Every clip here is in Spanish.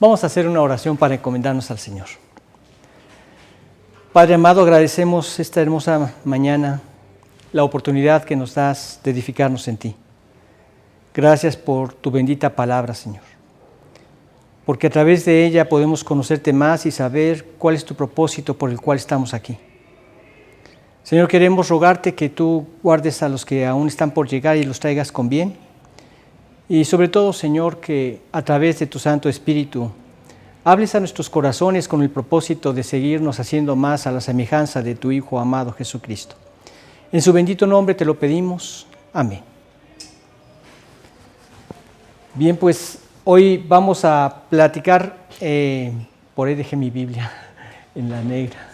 Vamos a hacer una oración para encomendarnos al Señor. Padre amado, agradecemos esta hermosa mañana la oportunidad que nos das de edificarnos en ti. Gracias por tu bendita palabra, Señor, porque a través de ella podemos conocerte más y saber cuál es tu propósito por el cual estamos aquí. Señor, queremos rogarte que tú guardes a los que aún están por llegar y los traigas con bien. Y sobre todo, Señor, que a través de tu Santo Espíritu hables a nuestros corazones con el propósito de seguirnos haciendo más a la semejanza de tu Hijo amado Jesucristo. En su bendito nombre te lo pedimos. Amén. Bien, pues hoy vamos a platicar, por ahí dejé mi Biblia en la negra.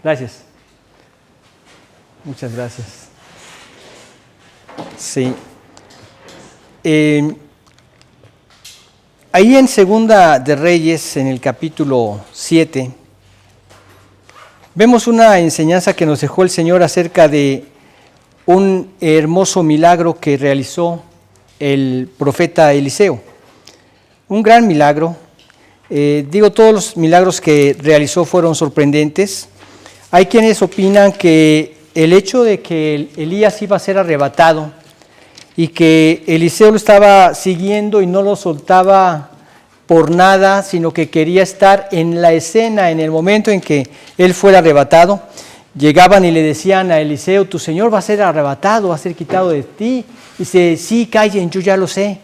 Gracias. Muchas gracias. Sí. Ahí en Segunda de Reyes, en el capítulo 7, vemos una enseñanza que nos dejó el Señor acerca de un hermoso milagro que realizó el profeta Eliseo. Un gran milagro. Todos los milagros que realizó fueron sorprendentes. Hay quienes opinan que el hecho de que Elías iba a ser arrebatado y que Eliseo lo estaba siguiendo y no lo soltaba por nada, sino que quería estar en la escena, en el momento en que él fuera arrebatado, llegaban y le decían a Eliseo: tu Señor va a ser arrebatado, va a ser quitado de ti. Y dice: sí, callen, yo ya lo sé.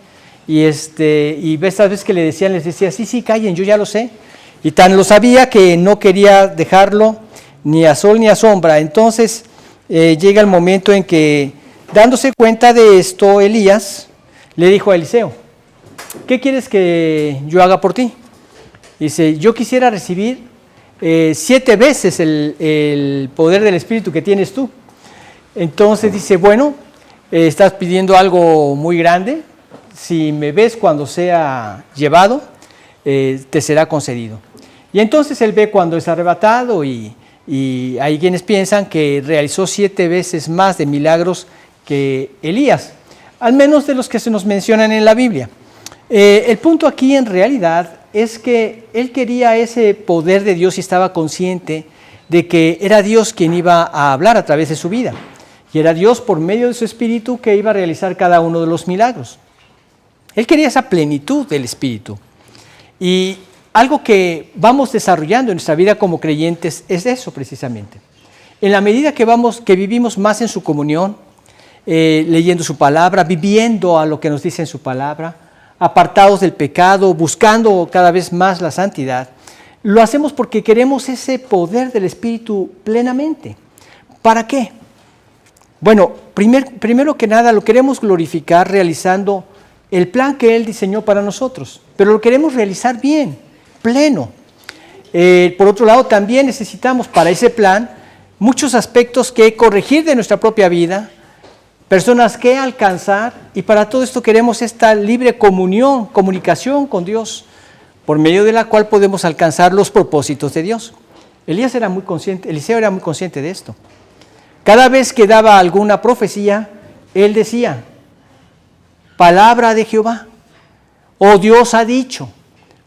Y estas veces que le decían, les decía: sí, callen, yo ya lo sé. Y tan lo sabía que no quería dejarlo ni a sol ni a sombra. Entonces llega el momento en que, dándose cuenta de esto, Elías le dijo a Eliseo: ¿qué quieres que yo haga por ti? Dice: yo quisiera recibir 7 veces el poder del Espíritu que tienes tú. Entonces dice: bueno, estás pidiendo algo muy grande. Si me ves cuando sea llevado, te será concedido. Y entonces él ve cuando es arrebatado y hay quienes piensan que realizó 7 veces más de milagros que Elías, al menos de los que se nos mencionan en la Biblia. El punto aquí en realidad es que él quería ese poder de Dios y estaba consciente de que era Dios quien iba a hablar a través de su vida. Y era Dios por medio de su Espíritu que iba a realizar cada uno de los milagros. Él quería esa plenitud del Espíritu. Y algo que vamos desarrollando en nuestra vida como creyentes es eso precisamente. En la medida que vivimos más en su comunión, leyendo su palabra, viviendo a lo que nos dice en su palabra, apartados del pecado, buscando cada vez más la santidad, lo hacemos porque queremos ese poder del Espíritu plenamente. ¿Para qué? Bueno, primero que nada lo queremos glorificar realizando el plan que Él diseñó para nosotros, pero lo queremos realizar bien, pleno. Por otro lado, también necesitamos para ese plan muchos aspectos que corregir de nuestra propia vida, personas que alcanzar, y para todo esto queremos esta libre comunicación con Dios, por medio de la cual podemos alcanzar los propósitos de Dios. Eliseo era muy consciente de esto. Cada vez que daba alguna profecía, él decía: palabra de Jehová, o Dios ha dicho,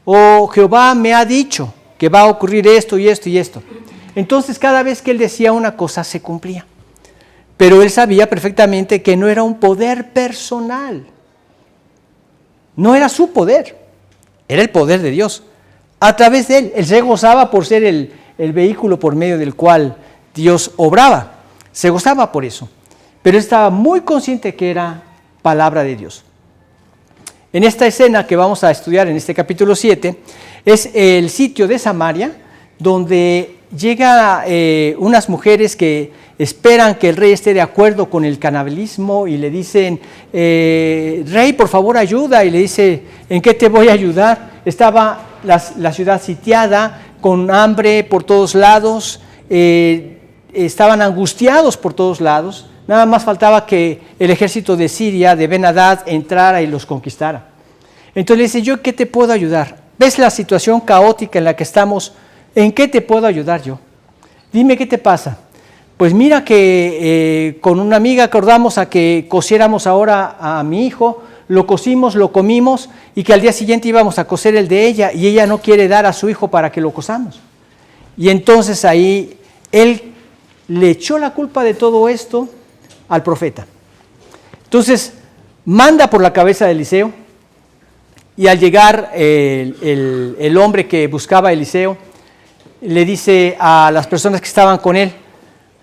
o Jehová me ha dicho que va a ocurrir esto y esto y esto. Entonces cada vez que él decía una cosa se cumplía. Pero él sabía perfectamente que no era un poder personal. No era su poder, era el poder de Dios. A través de él se gozaba por ser el vehículo por medio del cual Dios obraba. Se gozaba por eso. Pero él estaba muy consciente que era palabra de Dios. En esta escena que vamos a estudiar en este capítulo 7, es el sitio de Samaria, donde llega unas mujeres que esperan que el rey esté de acuerdo con el canibalismo y le dicen: rey, por favor, ayuda. Y le dice: ¿en qué te voy a ayudar? Estaba la ciudad sitiada, con hambre por todos lados, estaban angustiados por todos lados. Nada más faltaba que el ejército de Siria, de Ben-Hadad, entrara y los conquistara. Entonces le dice: ¿yo qué te puedo ayudar? ¿Ves la situación caótica en la que estamos? ¿En qué te puedo ayudar yo? Dime qué te pasa. pues mira que con una amiga acordamos a que cociéramos ahora a mi hijo, lo cocimos, lo comimos y que al día siguiente íbamos a cocer el de ella y ella no quiere dar a su hijo para que lo cosamos. Y entonces ahí él le echó la culpa de todo esto al profeta. Entonces manda por la cabeza de Eliseo y al llegar el hombre que buscaba a Eliseo le dice a las personas que estaban con él: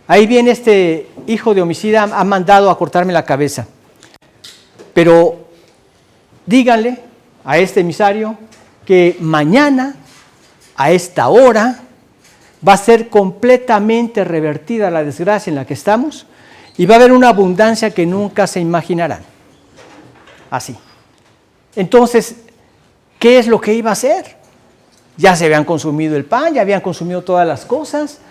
ahí viene este hijo de homicida, ha mandado a cortarme la cabeza, pero díganle a este emisario que mañana a esta hora va a ser completamente revertida la desgracia en la que estamos y va a haber una abundancia que nunca se imaginarán. Así. Entonces, ¿qué es lo que iba a hacer? Ya se habían consumido el pan, ya habían consumido todas las cosas.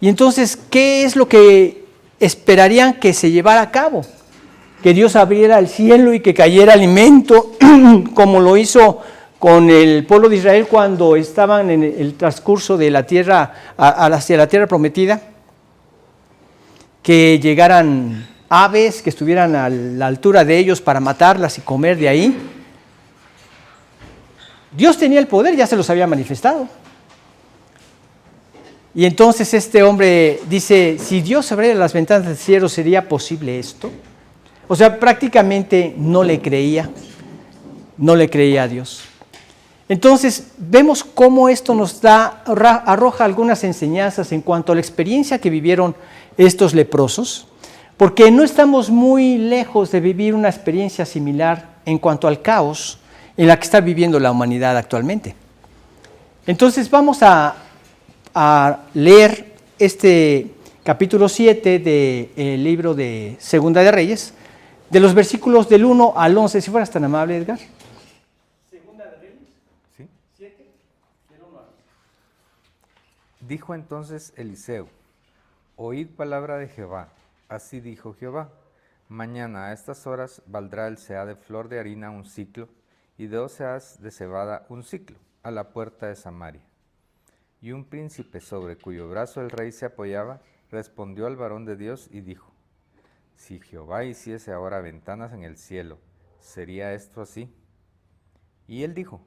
Y entonces, ¿qué es lo que esperarían que se llevara a cabo? Que Dios abriera el cielo y que cayera alimento, como lo hizo con el pueblo de Israel cuando estaban en el transcurso de la tierra, hacia la tierra prometida, que llegaran aves que estuvieran a la altura de ellos para matarlas y comer de ahí. Dios tenía el poder, ya se los había manifestado. Y entonces este hombre dice: si Dios abriera las ventanas del cielo, ¿sería posible esto? O sea, prácticamente no le creía a Dios. Entonces, vemos cómo esto nos arroja algunas enseñanzas en cuanto a la experiencia que vivieron estos leprosos, porque no estamos muy lejos de vivir una experiencia similar en cuanto al caos en la que está viviendo la humanidad actualmente. Entonces, vamos a leer este capítulo 7 del libro de Segunda de Reyes, de los versículos del 1 al 11, si fueras tan amable, Edgar. Segunda de Reyes, ¿sí? 7, del 1 al 11. Dijo entonces Eliseo: oíd palabra de Jehová. Así dijo Jehová: mañana a estas horas valdrá el seah de flor de harina un siclo, y 2 seahs de cebada un siclo, a la puerta de Samaria. Y un príncipe sobre cuyo brazo el rey se apoyaba, respondió al varón de Dios y dijo: si Jehová hiciese ahora ventanas en el cielo, ¿sería esto así? Y él dijo: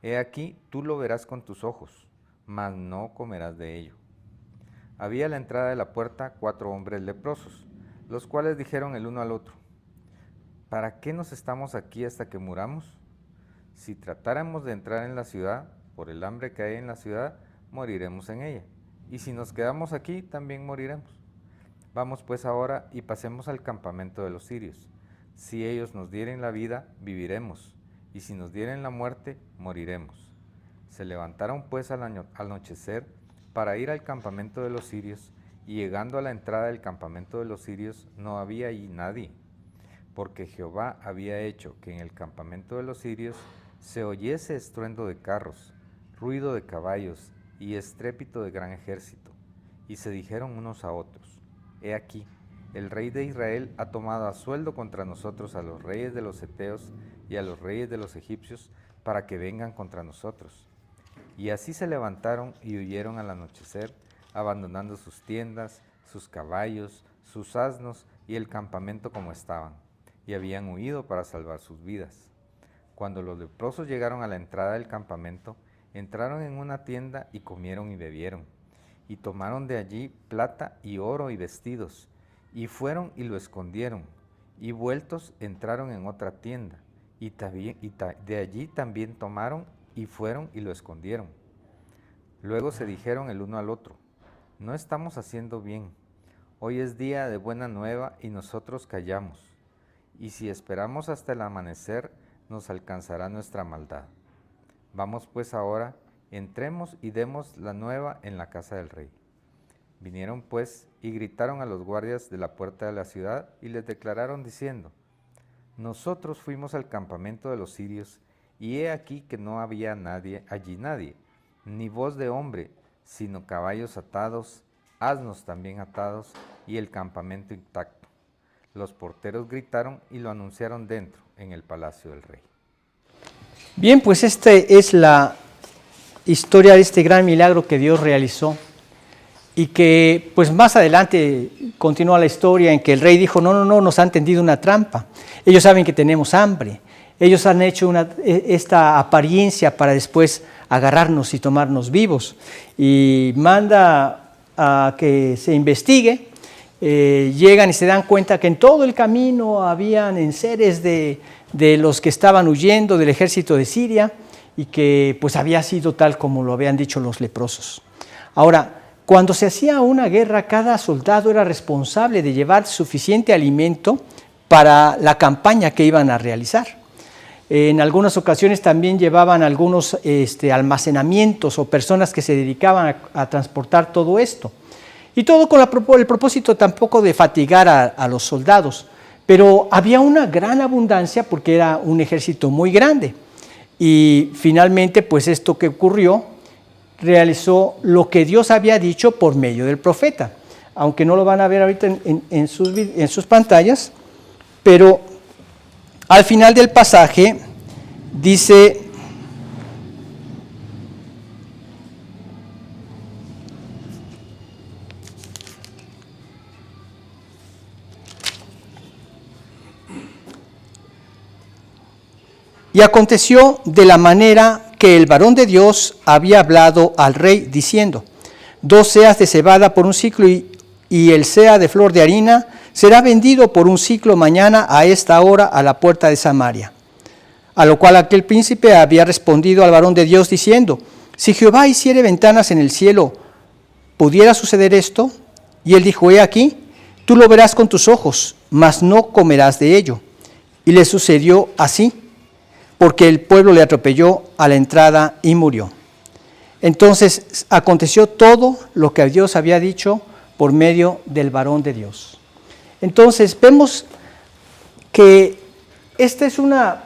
he aquí, tú lo verás con tus ojos, mas no comerás de ello. Había a la entrada de la puerta 4 hombres leprosos, los cuales dijeron el uno al otro: ¿para qué nos estamos aquí hasta que muramos? Si tratáramos de entrar en la ciudad, por el hambre que hay en la ciudad, moriremos en ella, y si nos quedamos aquí, también moriremos. Vamos pues ahora y pasemos al campamento de los sirios. Si ellos nos dieren la vida, viviremos, y si nos dieren la muerte, moriremos. Se levantaron pues al anochecer para ir al campamento de los sirios, y llegando a la entrada del campamento de los sirios, no había allí nadie, porque Jehová había hecho que en el campamento de los sirios se oyese estruendo de carros, ruido de caballos y estrépito de gran ejército. Y se dijeron unos a otros: he aquí, el rey de Israel ha tomado a sueldo contra nosotros a los reyes de los heteos y a los reyes de los egipcios, para que vengan contra nosotros. Y así se levantaron y huyeron al anochecer, abandonando sus tiendas, sus caballos, sus asnos y el campamento como estaban, y habían huido para salvar sus vidas. Cuando los leprosos llegaron a la entrada del campamento, entraron en una tienda y comieron y bebieron, y tomaron de allí plata y oro y vestidos, y fueron y lo escondieron, y vueltos entraron en otra tienda, y de allí también tomaron y fueron y lo escondieron. Luego se dijeron el uno al otro: no estamos haciendo bien, hoy es día de buena nueva y nosotros callamos, y si esperamos hasta el amanecer, nos alcanzará nuestra maldad. Vamos pues ahora, entremos y demos la nueva en la casa del rey. Vinieron pues y gritaron a los guardias de la puerta de la ciudad y les declararon diciendo: nosotros fuimos al campamento de los sirios, y he aquí que no había allí nadie, ni voz de hombre, sino caballos atados, asnos también atados, y el campamento intacto. Los porteros gritaron y lo anunciaron dentro, en el palacio del rey. Bien, pues esta es la historia de este gran milagro que Dios realizó. y que pues más adelante continúa la historia en que el rey dijo, no, nos han tendido una trampa, ellos saben que tenemos hambre, ellos han hecho esta apariencia para después agarrarnos y tomarnos vivos, y manda a que se investigue. Llegan y se dan cuenta que en todo el camino habían enseres de los que estaban huyendo del ejército de Siria, y que pues había sido tal como lo habían dicho los leprosos. Ahora, cuando se hacía una guerra, cada soldado era responsable de llevar suficiente alimento para la campaña que iban a realizar. En algunas ocasiones también llevaban algunos almacenamientos o personas que se dedicaban a transportar todo esto. Y todo con el propósito tampoco de fatigar a los soldados, pero había una gran abundancia porque era un ejército muy grande. Y finalmente, pues esto que ocurrió, realizó lo que Dios había dicho por medio del profeta. Aunque no lo van a ver ahorita en sus pantallas, pero al final del pasaje dice: y aconteció de la manera que el varón de Dios había hablado al rey, diciendo: 2 seas de cebada por un siclo y el sea de flor de harina será vendido por un siclo mañana a esta hora a la puerta de Samaria. A lo cual aquel príncipe había respondido al varón de Dios diciendo: si Jehová hiciere ventanas en el cielo, ¿pudiera suceder esto? Y él dijo: he aquí, tú lo verás con tus ojos, mas no comerás de ello. Y le sucedió así, porque el pueblo le atropelló a la entrada y murió. Entonces aconteció todo lo que Dios había dicho por medio del varón de Dios. Entonces vemos que esta es una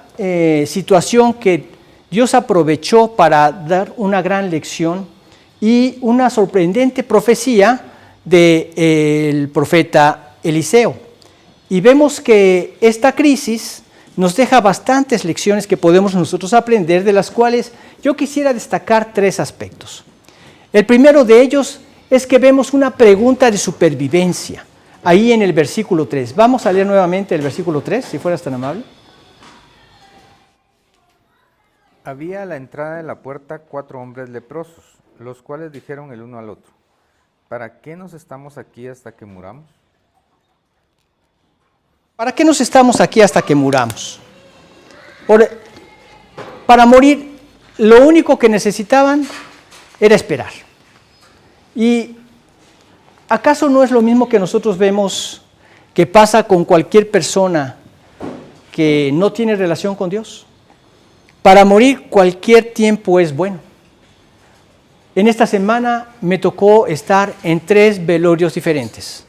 situación que Dios aprovechó para dar una gran lección y una sorprendente profecía del profeta Eliseo. Y vemos que esta crisis nos deja bastantes lecciones que podemos nosotros aprender, de las cuales yo quisiera destacar 3 aspectos. El primero de ellos es que vemos una pregunta de supervivencia, ahí en el versículo 3. Vamos a leer nuevamente el versículo 3, si fueras tan amable. Había a la entrada de la puerta 4 hombres leprosos, los cuales dijeron el uno al otro: ¿para qué nos estamos aquí hasta que muramos? ¿Para qué nos estamos aquí hasta que muramos? Para morir, lo único que necesitaban era esperar. ¿Y acaso no es lo mismo que nosotros vemos que pasa con cualquier persona que no tiene relación con Dios? Para morir cualquier tiempo es bueno. En esta semana me tocó estar en 3 velorios diferentes.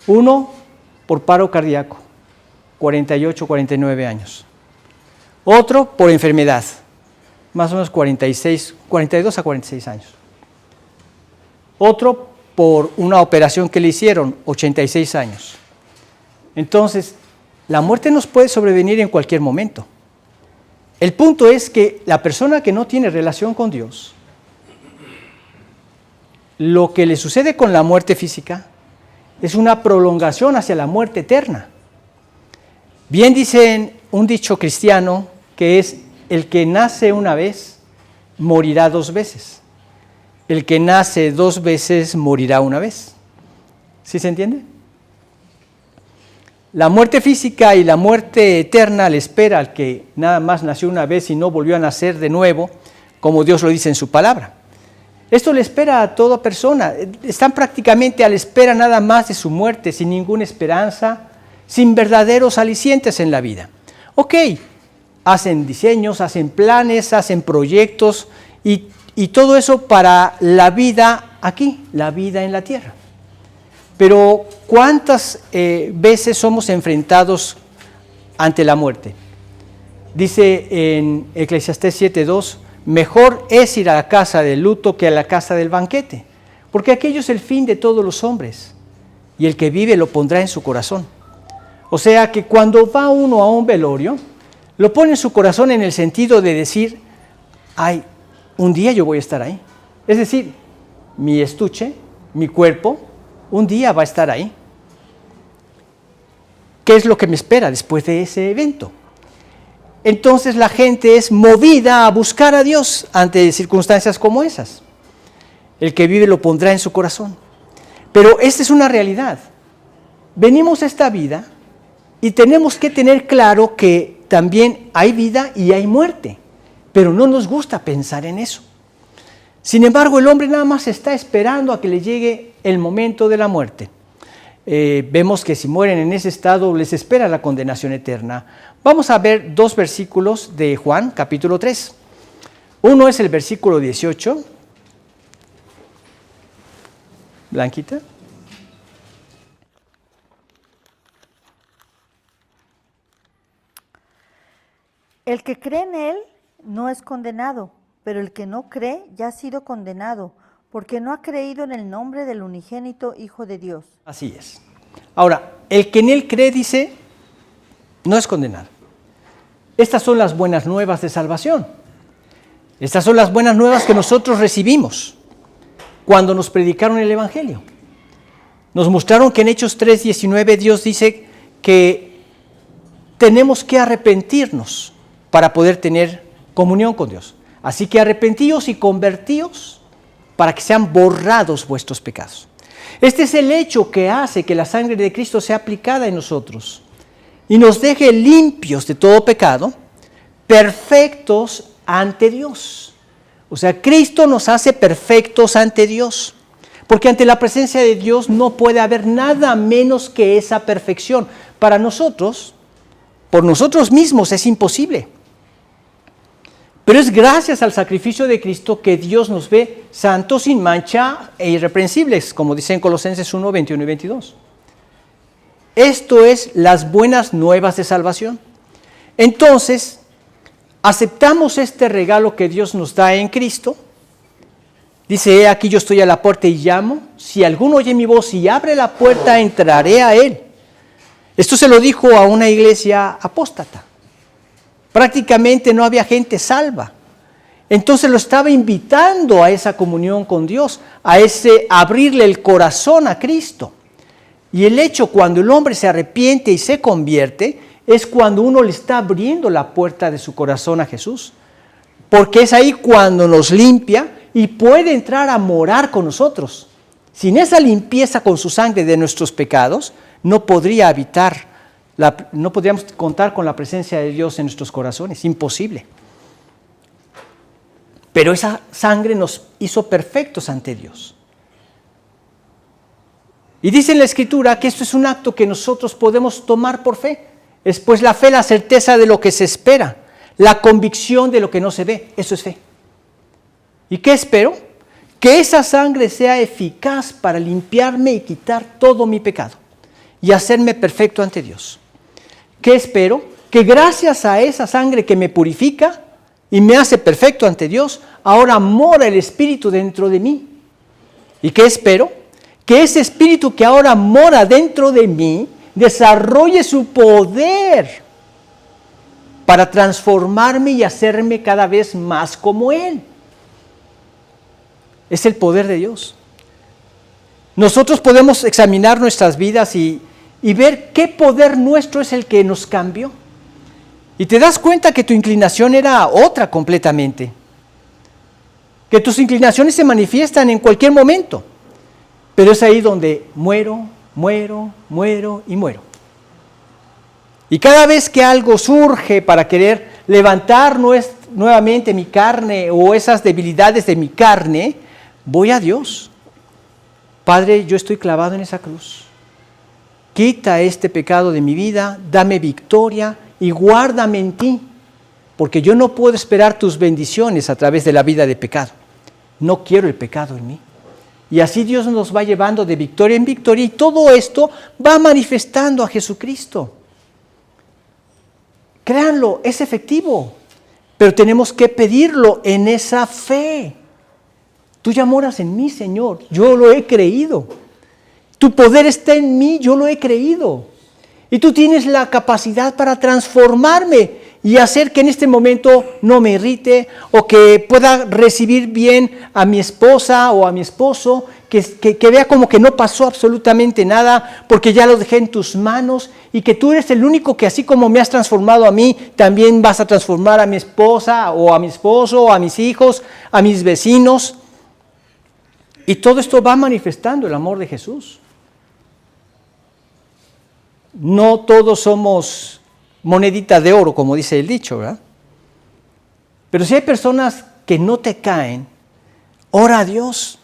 Uno por paro cardíaco, 48, 49 años. Otro por enfermedad, más o menos 42 a 46 años. Otro por una operación que le hicieron, 86 años. Entonces, la muerte nos puede sobrevenir en cualquier momento. El punto es que la persona que no tiene relación con Dios, lo que le sucede con la muerte física es una prolongación hacia la muerte eterna. Bien dicen un dicho cristiano que es: el que nace una vez, morirá 2 veces. El que nace 2 veces, morirá una vez. ¿Sí se entiende? La muerte física y la muerte eterna le espera al que nada más nació una vez y no volvió a nacer de nuevo, como Dios lo dice en su palabra. Esto le espera a toda persona. Están prácticamente a la espera nada más de su muerte, sin ninguna esperanza, sin verdaderos alicientes en la vida. Ok, hacen diseños, hacen planes, hacen proyectos y todo eso para la vida aquí, la vida en la tierra. Pero ¿cuántas veces somos enfrentados ante la muerte? Dice en Eclesiastés 7:2, mejor es ir a la casa del luto que a la casa del banquete, porque aquello es el fin de todos los hombres, y el que vive lo pondrá en su corazón. O sea que cuando va uno a un velorio, lo pone en su corazón en el sentido de decir: ay, un día yo voy a estar ahí. Es decir, mi estuche mi cuerpo un día va a estar ahí. ¿Qué es lo que me espera después de ese evento? Entonces la gente es movida a buscar a Dios ante circunstancias como esas. El que vive lo pondrá en su corazón. Pero esta es una realidad. Venimos a esta vida y tenemos que tener claro que también hay vida y hay muerte, pero no nos gusta pensar en eso. Sin embargo, el hombre nada más está esperando a que le llegue el momento de la muerte. Vemos que si mueren en ese estado les espera la condenación eterna. Vamos a ver 2 versículos de Juan, capítulo 3. Uno es el versículo 18. Blanquita. El que cree en Él no es condenado, pero el que no cree ya ha sido condenado, porque no ha creído en el nombre del unigénito Hijo de Dios. Así es. Ahora, el que en Él cree, dice, no es condenado. Estas son las buenas nuevas de salvación. Estas son las buenas nuevas que nosotros recibimos cuando nos predicaron el Evangelio. Nos mostraron que en Hechos 3:19 Dios dice que tenemos que arrepentirnos para poder tener comunión con Dios. Así que arrepentíos y convertíos para que sean borrados vuestros pecados. Este es el hecho que hace que la sangre de Cristo sea aplicada en nosotros y nos deje limpios de todo pecado, perfectos ante Dios. O sea, Cristo nos hace perfectos ante Dios, porque ante la presencia de Dios no puede haber nada menos que esa perfección. Para nosotros, por nosotros mismos es imposible. Pero es gracias al sacrificio de Cristo que Dios nos ve santos, sin mancha e irreprensibles, como dice en Colosenses 1, 21 y 22. Esto es las buenas nuevas de salvación. Entonces, aceptamos este regalo que Dios nos da en Cristo. Dice, aquí yo estoy a la puerta y llamo. Si alguno oye mi voz y abre la puerta, entraré a él. Esto se lo dijo a una iglesia apóstata. Prácticamente no había gente salva. Entonces lo estaba invitando a esa comunión con Dios, a ese abrirle el corazón a Cristo. Y el hecho cuando el hombre se arrepiente y se convierte, es cuando uno le está abriendo la puerta de su corazón a Jesús. Porque es ahí cuando nos limpia y puede entrar a morar con nosotros. Sin esa limpieza con su sangre de nuestros pecados, no podríamos contar con la presencia de Dios en nuestros corazones, imposible. Pero esa sangre nos hizo perfectos ante Dios. Y dice en la Escritura que esto es un acto que nosotros podemos tomar por fe. Es pues la fe, la certeza de lo que se espera, la convicción de lo que no se ve. Eso es fe. ¿Y qué espero? Que esa sangre sea eficaz para limpiarme y quitar todo mi pecado y hacerme perfecto ante Dios. ¿Qué espero? Que gracias a esa sangre que me purifica y me hace perfecto ante Dios, ahora mora el Espíritu dentro de mí. ¿Y qué espero? Que ese Espíritu que ahora mora dentro de mí desarrolle su poder para transformarme y hacerme cada vez más como Él. Es el poder de Dios. Nosotros podemos examinar nuestras vidas y ver qué poder nuestro es el que nos cambió. Y te das cuenta que tu inclinación era otra completamente. Que tus inclinaciones se manifiestan en cualquier momento. Pero es ahí donde muero. Y cada vez que algo surge para querer levantar nuevamente mi carne o esas debilidades de mi carne, voy a Dios. Padre, yo estoy clavado en esa cruz. Quita este pecado de mi vida, dame victoria y guárdame en ti, porque yo no puedo esperar tus bendiciones a través de la vida de pecado. No quiero el pecado en mí. Y así Dios nos va llevando de victoria en victoria y todo esto va manifestando a Jesucristo. Créanlo, es efectivo, pero tenemos que pedirlo en esa fe. Tú ya moras en mí, Señor, yo lo he creído. Tu poder está en mí, yo lo he creído. Y tú tienes la capacidad para transformarme y hacer que en este momento no me irrite o que pueda recibir bien a mi esposa o a mi esposo, que vea como que no pasó absolutamente nada porque ya lo dejé en tus manos y que tú eres el único que así como me has transformado a mí, también vas a transformar a mi esposa o a mi esposo o a mis hijos, a mis vecinos. Y todo esto va manifestando el amor de Jesús. No todos somos moneditas de oro, como dice el dicho, ¿verdad? Pero si hay personas que no te caen, ora a Dios.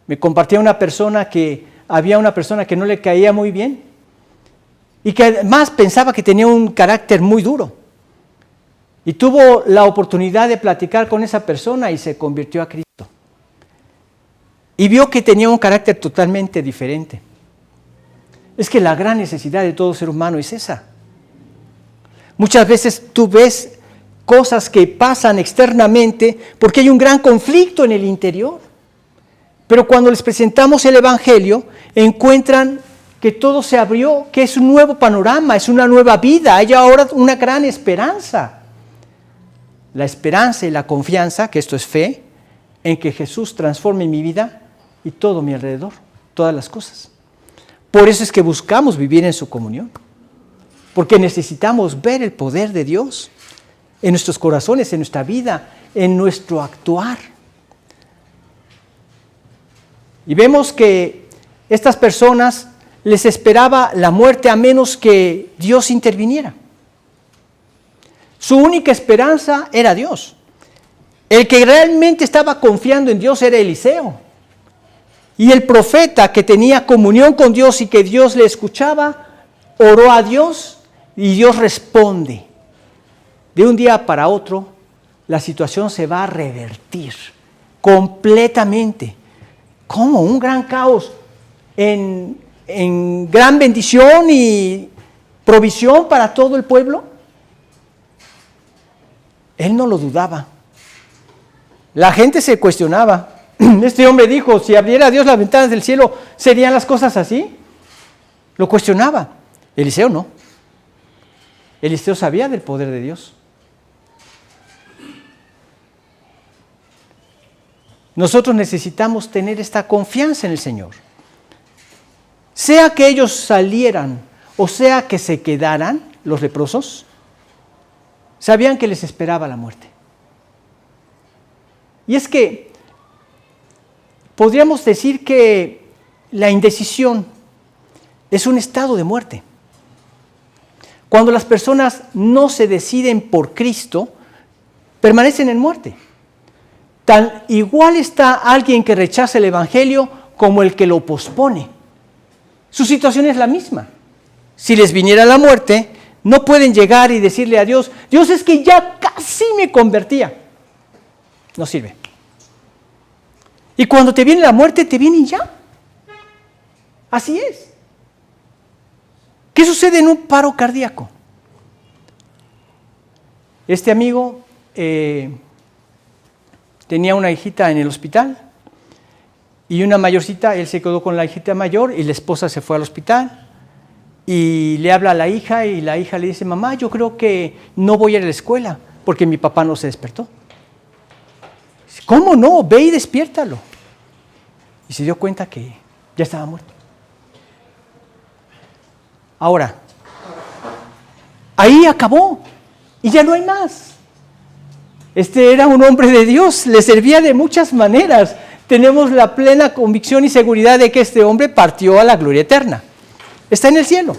Me compartía una persona que había una persona que no le caía muy bien y que además pensaba que tenía un carácter muy duro. Y tuvo la oportunidad de platicar con esa persona y se convirtió a Cristo. Y vio que tenía un carácter totalmente diferente. Es que la gran necesidad de todo ser humano es esa. Muchas veces tú ves cosas que pasan externamente porque hay un gran conflicto en el interior. Pero cuando les presentamos el Evangelio, encuentran que todo se abrió, que es un nuevo panorama, es una nueva vida, hay ahora una gran esperanza. La esperanza y la confianza, que esto es fe, en que Jesús transforme mi vida y todo mi alrededor, todas las cosas. Por eso es que buscamos vivir en su comunión, porque necesitamos ver el poder de Dios en nuestros corazones, en nuestra vida, en nuestro actuar. Y vemos que estas personas les esperaba la muerte a menos que Dios interviniera. Su única esperanza era Dios. El que realmente estaba confiando en Dios era Eliseo. Y el profeta que tenía comunión con Dios y que Dios le escuchaba, oró a Dios y Dios responde. De un día para otro, la situación se va a revertir completamente. ¿Cómo? Un gran caos en gran bendición y provisión para todo el pueblo. Él no lo dudaba. La gente se cuestionaba. Este hombre dijo, si abriera Dios las ventanas del cielo, ¿serían las cosas así? Lo cuestionaba. Eliseo no. Eliseo sabía del poder de Dios. Nosotros necesitamos tener esta confianza en el Señor. Sea que ellos salieran o sea que se quedaran, los leprosos, sabían que les esperaba la muerte. Y es que podríamos decir que la indecisión es un estado de muerte. Cuando las personas no se deciden por Cristo, permanecen en muerte. Tan igual está alguien que rechaza el Evangelio como el que lo pospone. Su situación es la misma. Si les viniera la muerte, no pueden llegar y decirle a Dios, Dios, es que ya casi me convertía. No sirve. Y cuando te viene la muerte, te viene ya. Así es. ¿Qué sucede en un paro cardíaco? Este amigo tenía una hijita en el hospital y una mayorcita, él se quedó con la hijita mayor y la esposa se fue al hospital y le habla a la hija y la hija le dice, mamá, yo creo que no voy a ir a la escuela porque mi papá no se despertó. Dice, ¿cómo no? Ve y despiértalo. Y se dio cuenta que ya estaba muerto. Ahora, ahí acabó y ya no hay más. Este era un hombre de Dios, le servía de muchas maneras. Tenemos la plena convicción y seguridad de que este hombre partió a la gloria eterna. Está en el cielo.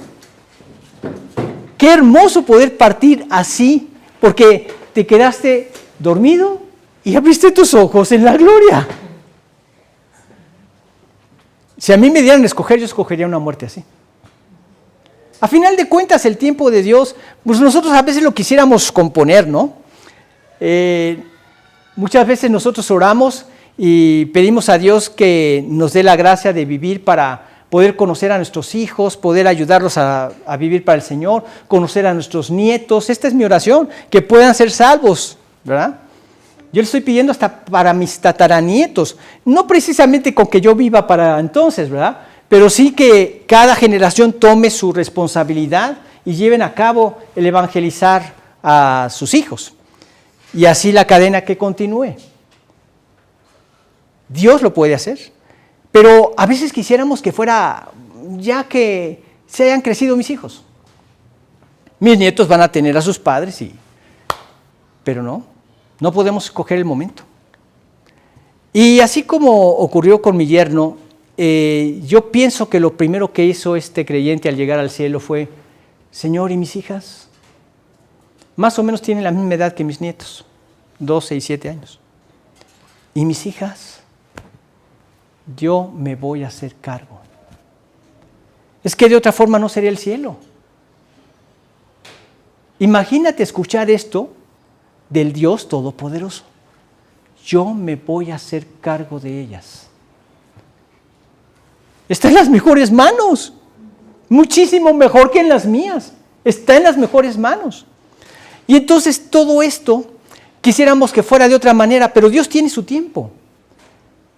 Qué hermoso poder partir así, porque te quedaste dormido y abriste tus ojos en la gloria. Si a mí me dieran a escoger, yo escogería una muerte así. A final de cuentas, el tiempo de Dios, pues nosotros a veces lo quisiéramos componer, ¿no? Muchas veces nosotros oramos y pedimos a Dios que nos dé la gracia de vivir para poder conocer a nuestros hijos, poder ayudarlos a vivir para el Señor, conocer a nuestros nietos. Esta es mi oración, que puedan ser salvos, ¿verdad? Yo le estoy pidiendo hasta para mis tataranietos, no precisamente con que yo viva para entonces, ¿verdad? Pero sí que cada generación tome su responsabilidad y lleven a cabo el evangelizar a sus hijos. Y así la cadena que continúe. Dios lo puede hacer. Pero a veces quisiéramos que fuera, ya que se hayan crecido mis hijos. Mis nietos van a tener a sus padres, pero no podemos escoger el momento. Y así como ocurrió con mi yerno, yo pienso que lo primero que hizo este creyente al llegar al cielo fue, Señor, ¿y mis hijas? Más o menos tienen la misma edad que mis nietos, 12 y 7 años. ¿Y mis hijas? Yo me voy a hacer cargo. Es que de otra forma no sería el cielo. Imagínate escuchar esto del Dios Todopoderoso. Yo me voy a hacer cargo de ellas. Está en las mejores manos, muchísimo mejor que en las mías. Está en las mejores manos. Y entonces todo esto quisiéramos que fuera de otra manera, pero Dios tiene su tiempo.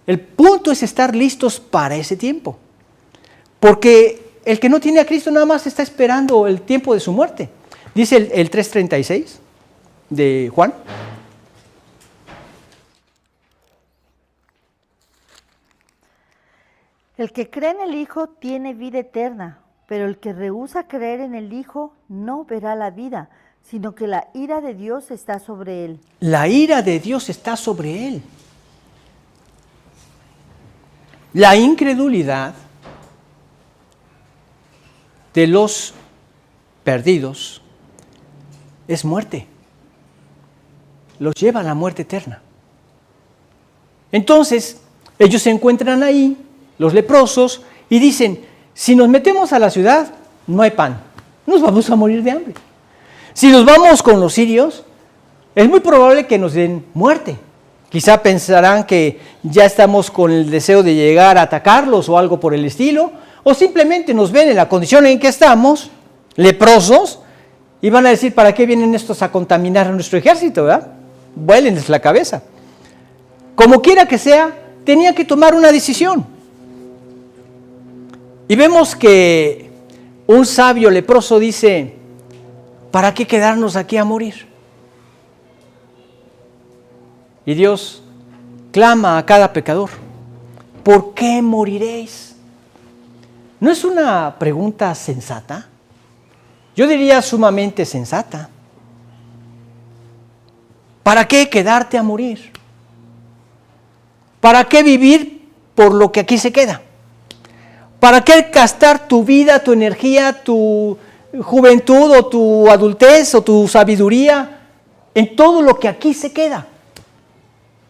El punto es estar listos para ese tiempo. Porque el que no tiene a Cristo nada más está esperando el tiempo de su muerte. Dice el 3:36 de Juan. El que cree en el Hijo tiene vida eterna, pero el que rehúsa creer en el Hijo no verá la vida, sino que la ira de Dios está sobre él. La ira de Dios está sobre él. La incredulidad de los perdidos es muerte. Los lleva a la muerte eterna. Entonces, ellos se encuentran ahí, los leprosos, y dicen, si nos metemos a la ciudad, no hay pan, nos vamos a morir de hambre. Si nos vamos con los sirios, es muy probable que nos den muerte. Quizá pensarán que ya estamos con el deseo de llegar a atacarlos o algo por el estilo, o simplemente nos ven en la condición en que estamos, leprosos, y van a decir, ¿para qué vienen estos a contaminar a nuestro ejército? ¿Verdad? Vuélenles la cabeza. Como quiera que sea, tenían que tomar una decisión. Y vemos que un sabio leproso dice, ¿para qué quedarnos aquí a morir? Y Dios clama a cada pecador, ¿por qué moriréis? ¿No es una pregunta sensata? Yo diría sumamente sensata. ¿Para qué quedarte a morir? ¿Para qué vivir por lo que aquí se queda? ¿Para qué gastar tu vida, tu energía, tu juventud o tu adultez o tu sabiduría en todo lo que aquí se queda?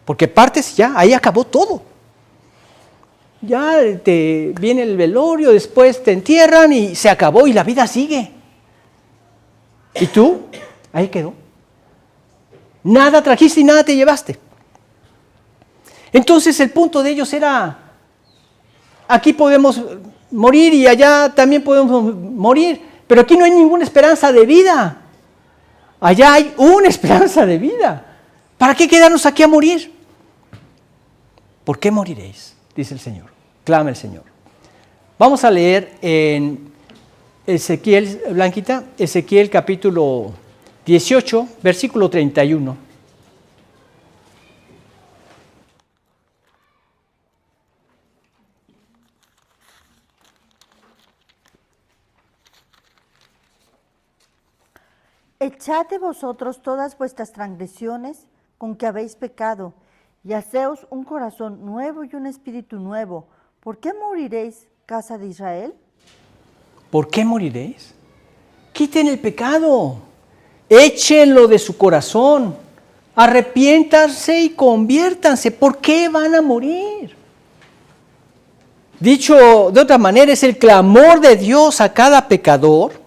Porque partes ya, ahí acabó todo. Ya te viene el velorio, después te entierran y se acabó y la vida sigue. ¿Y tú? Ahí quedó. Nada trajiste y nada te llevaste. Entonces el punto de ellos era, aquí podemos morir y allá también podemos morir, pero aquí no hay ninguna esperanza de vida. Allá hay una esperanza de vida. ¿Para qué quedarnos aquí a morir? ¿Por qué moriréis? Dice el Señor. Clama el Señor. Vamos a leer en Ezequiel, Blanquita, Ezequiel capítulo 18, versículo 31. Echad de vosotros todas vuestras transgresiones con que habéis pecado, y haceos un corazón nuevo y un espíritu nuevo. ¿Por qué moriréis, casa de Israel? ¿Por qué moriréis? Quiten el pecado, échenlo de su corazón, arrepiéntanse y conviértanse. ¿Por qué van a morir? Dicho de otra manera, es el clamor de Dios a cada pecador,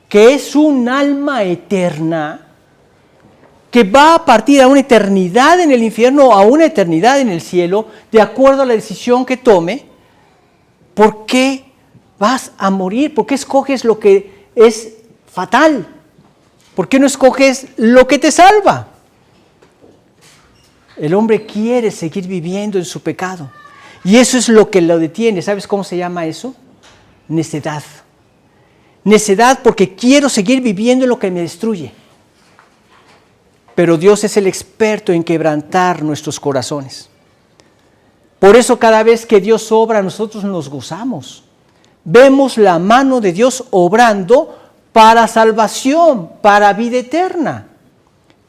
que es un alma eterna, que va a partir a una eternidad en el infierno o a una eternidad en el cielo, de acuerdo a la decisión que tome. ¿Por qué vas a morir? ¿Por qué escoges lo que es fatal? ¿Por qué no escoges lo que te salva? El hombre quiere seguir viviendo en su pecado. Y eso es lo que lo detiene. ¿Sabes cómo se llama eso? Necedad. Necedad porque quiero seguir viviendo en lo que me destruye. pero Dios es el experto en quebrantar nuestros corazones. Por eso cada vez que Dios obra, nosotros nos gozamos. Vemos la mano de Dios obrando para salvación, para vida eterna.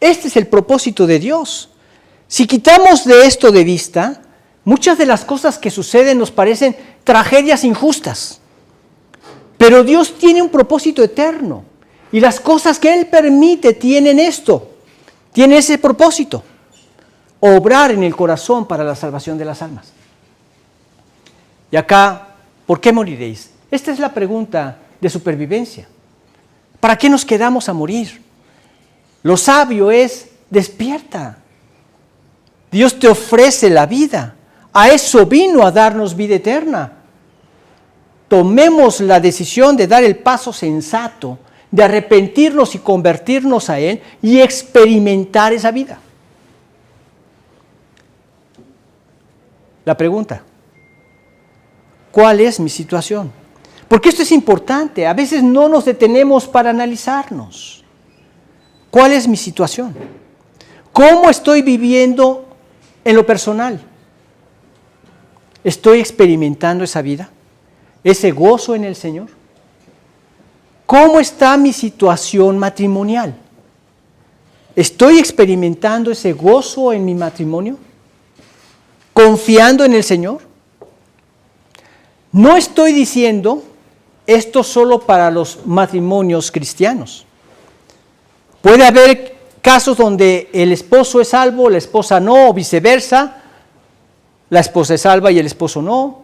Este es el propósito de Dios. Si quitamos de esto de vista, muchas de las cosas que suceden nos parecen tragedias injustas. Pero Dios tiene un propósito eterno. Y las cosas que Él permite tienen esto, tienen ese propósito. Obrar en el corazón para la salvación de las almas. Y acá, ¿por qué moriréis? Esta es la pregunta de supervivencia. ¿Para qué nos quedamos a morir? Lo sabio es, despierta. Dios te ofrece la vida. A eso vino a darnos vida eterna. Tomemos la decisión de dar el paso sensato, de arrepentirnos y convertirnos a Él y experimentar esa vida. La pregunta, ¿cuál es mi situación? Porque esto es importante, a veces no nos detenemos para analizarnos. ¿Cuál es mi situación? ¿Cómo estoy viviendo en lo personal? ¿Estoy experimentando esa vida? ¿Ese gozo en el Señor? ¿Cómo está mi situación matrimonial? ¿Estoy experimentando ese gozo en mi matrimonio? ¿Confiando en el Señor? No estoy diciendo esto solo para los matrimonios cristianos. Puede haber casos donde el esposo es salvo, la esposa no, o viceversa. La esposa es salva y el esposo no.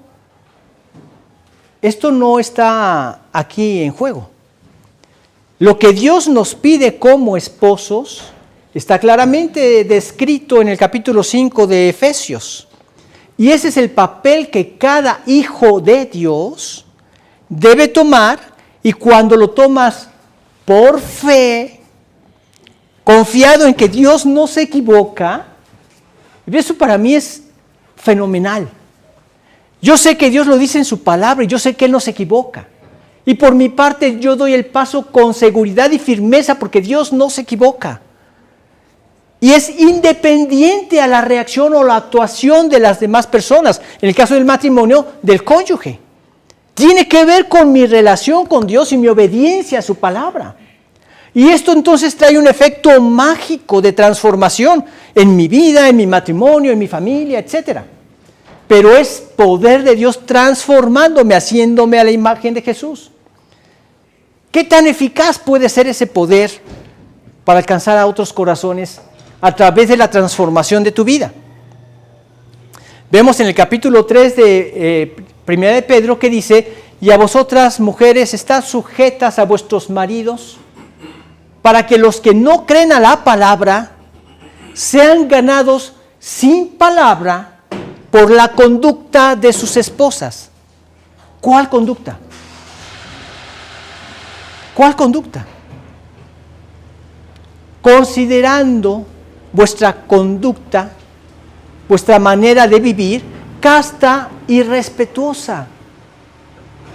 Esto no está aquí en juego. Lo que Dios nos pide como esposos está claramente descrito en el capítulo 5 de Efesios. Y ese es el papel que cada hijo de Dios debe tomar, y cuando lo tomas por fe, confiado en que Dios no se equivoca, y eso para mí es fenomenal. Yo sé que Dios lo dice en su palabra y yo sé que Él no se equivoca. Y por mi parte yo doy el paso con seguridad y firmeza porque Dios no se equivoca. Y es independiente a la reacción o la actuación de las demás personas. En el caso del matrimonio, del cónyuge. Tiene que ver con mi relación con Dios y mi obediencia a su palabra. Y esto entonces trae un efecto mágico de transformación en mi vida, en mi matrimonio, en mi familia, etc. Pero es poder de Dios transformándome, haciéndome a la imagen de Jesús. ¿Qué tan eficaz puede ser ese poder para alcanzar a otros corazones a través de la transformación de tu vida? Vemos en el capítulo 3 de Primera de Pedro que dice: y a vosotras mujeres, estad sujetas a vuestros maridos, para que los que no creen a la palabra sean ganados sin palabra por la conducta de sus esposas. ¿Cuál conducta? ¿Cuál conducta? Considerando vuestra conducta, vuestra manera de vivir, casta y respetuosa.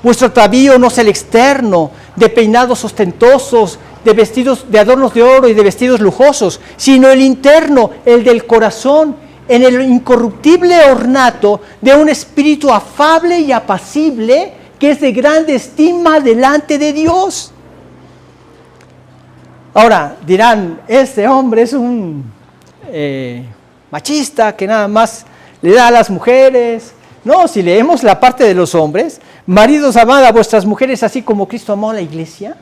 Vuestro atavío no es el externo, de peinados ostentosos, de vestidos, de adornos de oro y de vestidos lujosos, sino el interno, el del corazón, en el incorruptible ornato de un espíritu afable y apacible, que es de grande estima delante de Dios. Ahora dirán, este hombre es un machista que nada más le da a las mujeres. No, si leemos la parte de los hombres: maridos, amad a vuestras mujeres así como Cristo amó a la iglesia.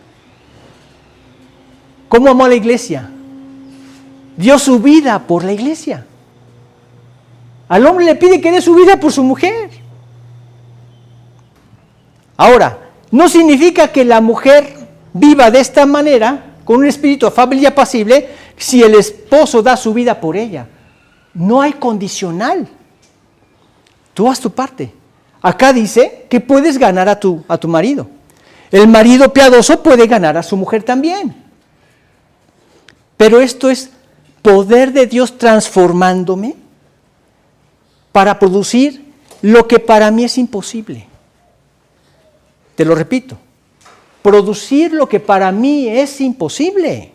¿Cómo amó a la iglesia? Dio su vida por la iglesia. Al hombre le pide que dé su vida por su mujer. Ahora, no significa que la mujer viva de esta manera, con un espíritu afable y apacible, si el esposo da su vida por ella. No hay condicional. Tú haz tu parte. Acá dice que puedes ganar a tu marido. El marido piadoso puede ganar a su mujer también. Pero esto es poder de Dios transformándome para producir lo que para mí es imposible. Te lo repito, producir lo que para mí es imposible.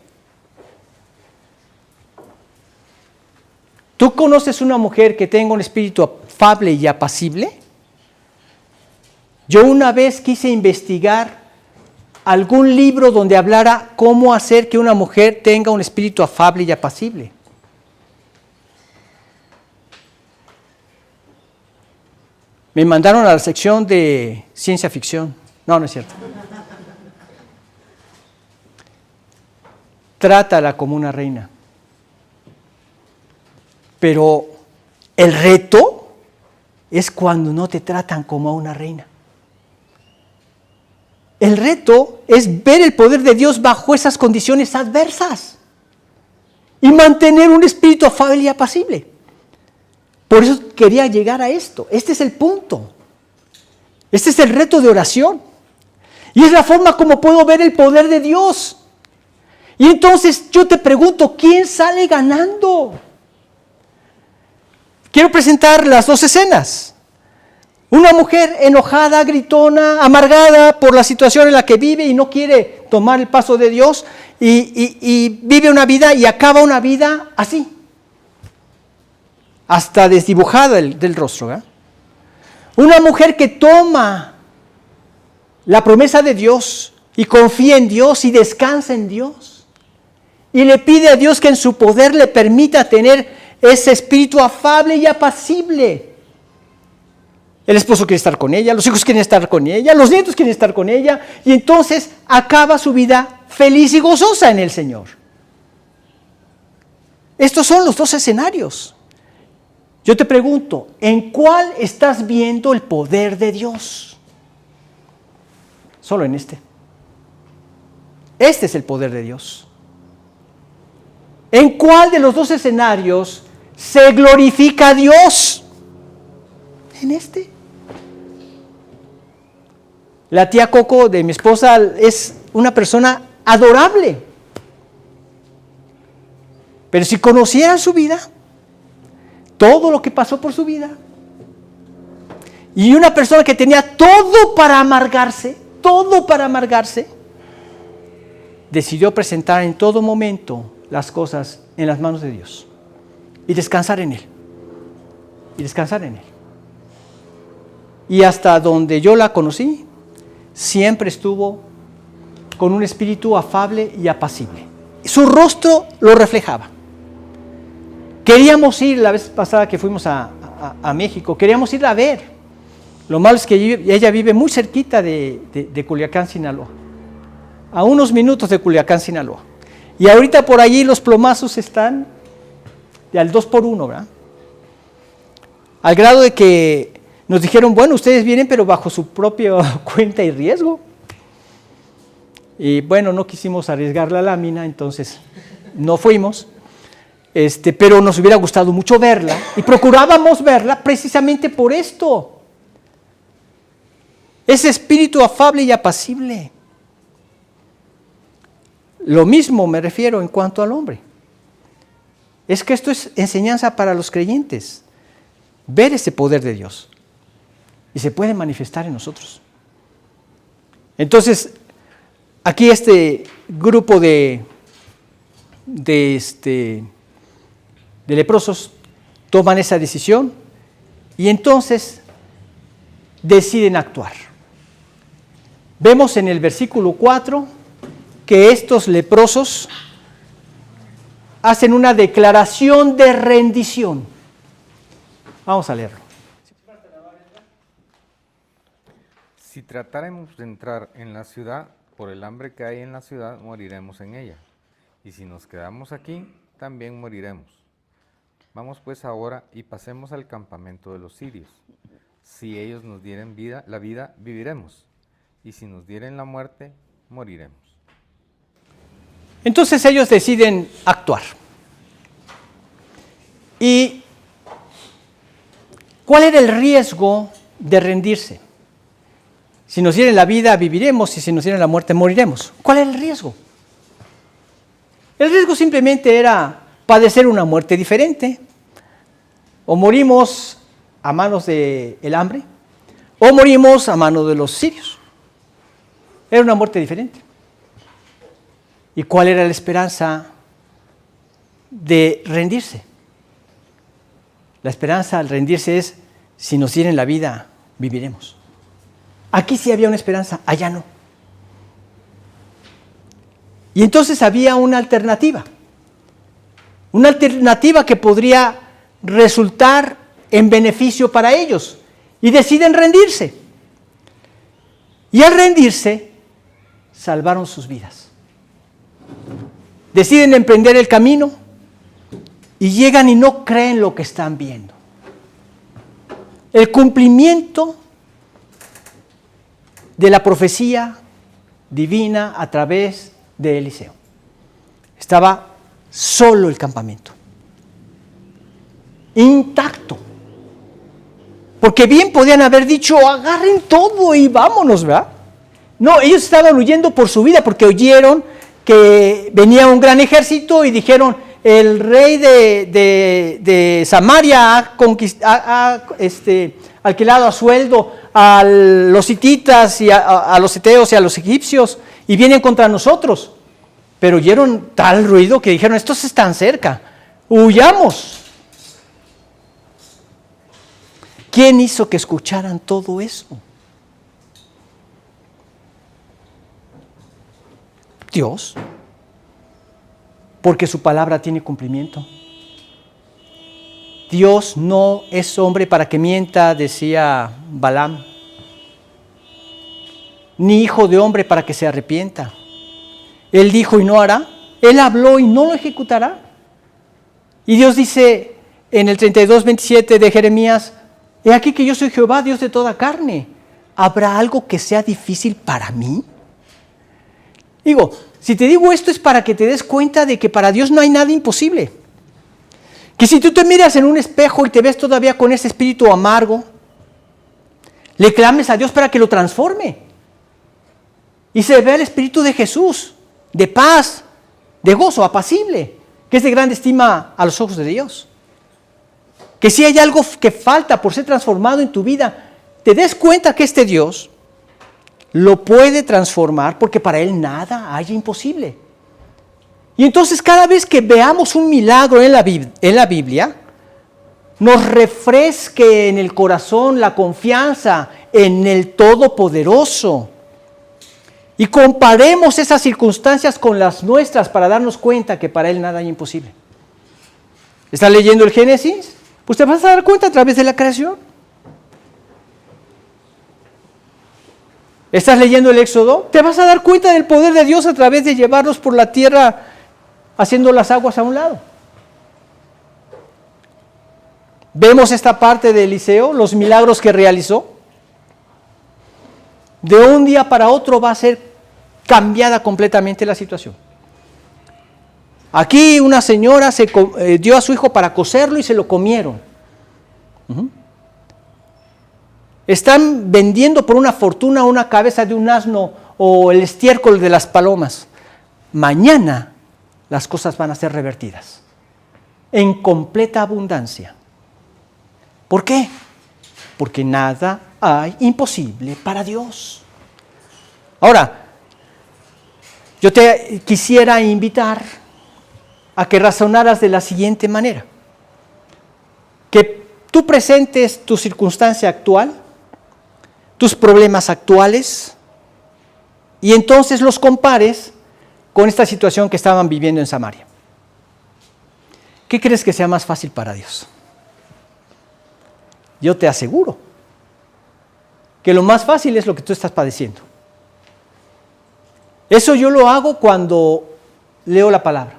¿Tú conoces una mujer que tenga un espíritu afable y apacible? Yo una vez quise investigar algún libro donde hablara cómo hacer que una mujer tenga un espíritu afable y apacible. Me mandaron a la sección de ciencia ficción. No, no es cierto. Trátala como una reina. Pero el reto es cuando no te tratan como a una reina. El reto es ver el poder de Dios bajo esas condiciones adversas y mantener un espíritu afable y apacible. Por eso quería llegar a esto. Este es el punto. Este es el reto de oración. Y es la forma como puedo ver el poder de Dios. Y entonces yo te pregunto, ¿quién sale ganando? Quiero presentar las dos escenas. Una mujer enojada, gritona, amargada por la situación en la que vive y no quiere tomar el paso de Dios y vive una vida y acaba una vida así. Hasta desdibujada del rostro. ¿Eh? Una mujer que toma la promesa de Dios y confía en Dios y descansa en Dios. Y le pide a Dios que en su poder le permita tener ese espíritu afable y apacible. El esposo quiere estar con ella, los hijos quieren estar con ella, los nietos quieren estar con ella, y entonces acaba su vida feliz y gozosa en el Señor. Estos son los dos escenarios. Yo te pregunto, ¿en cuál estás viendo el poder de Dios? Solo en este. Este es el poder de Dios. ¿En cuál de los dos escenarios se glorifica a Dios? En este. La tía Coco de mi esposa es una persona adorable. Pero si conocieran su vida, todo lo que pasó por su vida, y una persona que tenía todo para amargarse, decidió presentar en todo momento las cosas en las manos de Dios y descansar en Él. Y hasta donde yo la conocí, siempre estuvo con un espíritu afable y apacible. Su rostro lo reflejaba. Queríamos ir, la vez pasada que fuimos a México, queríamos ir a ver. Lo malo es que ella vive muy cerquita de Culiacán, Sinaloa. A unos minutos de Culiacán, Sinaloa. Y ahorita por allí los plomazos están al 2x1, ¿verdad? Al grado de que nos dijeron, bueno, ustedes vienen pero bajo su propia cuenta y riesgo. Y bueno, no quisimos arriesgar la lámina, entonces no fuimos. Pero nos hubiera gustado mucho verla y procurábamos verla precisamente por esto. Ese espíritu afable y apacible. Lo mismo me refiero en cuanto al hombre. Es que esto es enseñanza para los creyentes. Ver ese poder de Dios. Y se puede manifestar en nosotros. Entonces, aquí este grupo de leprosos toman esa decisión y entonces deciden actuar. Vemos en el versículo 4 que estos leprosos hacen una declaración de rendición. Vamos a leerlo. Si tratáramos de entrar en la ciudad, por el hambre que hay en la ciudad, moriremos en ella. Y si nos quedamos aquí, también moriremos. Vamos pues ahora y pasemos al campamento de los sirios. Si ellos nos dieren la vida, viviremos. Y si nos dieren la muerte, moriremos. Entonces ellos deciden actuar. ¿Y cuál era el riesgo de rendirse? Si nos dieren la vida, viviremos, y si nos dieren la muerte, moriremos. ¿Cuál era el riesgo? El riesgo simplemente era padecer una muerte diferente. O morimos a manos del hambre, o morimos a manos de los sirios. Era una muerte diferente. ¿Y cuál era la esperanza de rendirse? La esperanza al rendirse es, si nos dieren la vida, viviremos. Aquí sí había una esperanza, allá no. Y entonces había una alternativa que podría resultar en beneficio para ellos. Y deciden rendirse. Y al rendirse, salvaron sus vidas. Deciden emprender el camino y llegan y no creen lo que están viendo. El cumplimiento de la profecía divina a través de Eliseo. Estaba solo el campamento, intacto. Porque bien podían haber dicho, agarren todo y vámonos, ¿verdad? No, ellos estaban huyendo por su vida porque oyeron que venía un gran ejército y dijeron, el rey de Samaria ha alquilado a sueldo a los hititas y a los heteos y a los egipcios y vienen contra nosotros. Pero oyeron tal ruido que dijeron, estos están cerca, huyamos. ¿Quién hizo que escucharan todo eso? Dios. Porque su palabra tiene cumplimiento. Dios no es hombre para que mienta, decía Balaam, ni hijo de hombre para que se arrepienta. Él dijo y no hará, Él habló y no lo ejecutará. Y Dios dice en el 32:27 de Jeremías, he aquí que yo soy Jehová, Dios de toda carne. ¿Habrá algo que sea difícil para mí? Digo, si te digo esto es para que te des cuenta de que para Dios no hay nada imposible. Que si tú te miras en un espejo y te ves todavía con ese espíritu amargo, le clames a Dios para que lo transforme. Y se vea el espíritu de Jesús, de paz, de gozo, apacible, que es de grande estima a los ojos de Dios. Que si hay algo que falta por ser transformado en tu vida, te des cuenta que este Dios lo puede transformar porque para Él nada hay imposible. Y entonces cada vez que veamos un milagro en la Biblia, nos refresque en el corazón la confianza en el Todopoderoso. Y comparemos esas circunstancias con las nuestras para darnos cuenta que para Él nada hay imposible. ¿Estás leyendo el Génesis? Pues te vas a dar cuenta a través de la creación. ¿Estás leyendo el Éxodo? Te vas a dar cuenta del poder de Dios a través de llevarlos por la tierra haciendo las aguas a un lado. Vemos esta parte de Eliseo, los milagros que realizó. De un día para otro va a ser cambiada completamente la situación. Aquí una señora dio a su hijo para cocerlo y se lo comieron. Están vendiendo por una fortuna una cabeza de un asno o el estiércol de las palomas. Mañana las cosas van a ser revertidas en completa abundancia. ¿Por qué? Porque nada hay imposible para Dios. Ahora, yo te quisiera invitar a que razonaras de la siguiente manera. Que tú presentes tu circunstancia actual, tus problemas actuales, y entonces los compares con esta situación que estaban viviendo en Samaria. ¿Qué crees que sea más fácil para Dios? Yo te aseguro que lo más fácil es lo que tú estás padeciendo. Eso yo lo hago cuando leo la palabra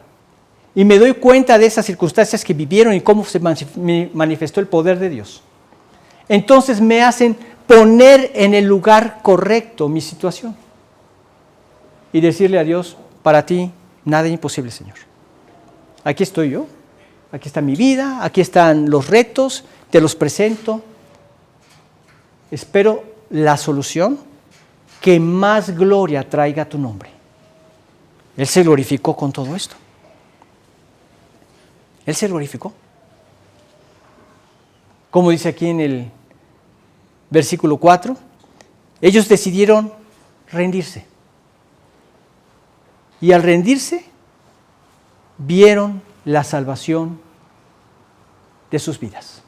y me doy cuenta de esas circunstancias que vivieron y cómo se manifestó el poder de Dios. Entonces me hacen poner en el lugar correcto mi situación y decirle a Dios, para ti nada es imposible, Señor. Aquí estoy yo, aquí está mi vida, aquí están los retos, te los presento. Espero la solución que más gloria traiga a tu nombre. Él se glorificó con todo esto. Él se glorificó. Como dice aquí en el versículo 4, ellos decidieron rendirse. Y al rendirse, vieron la salvación de sus vidas.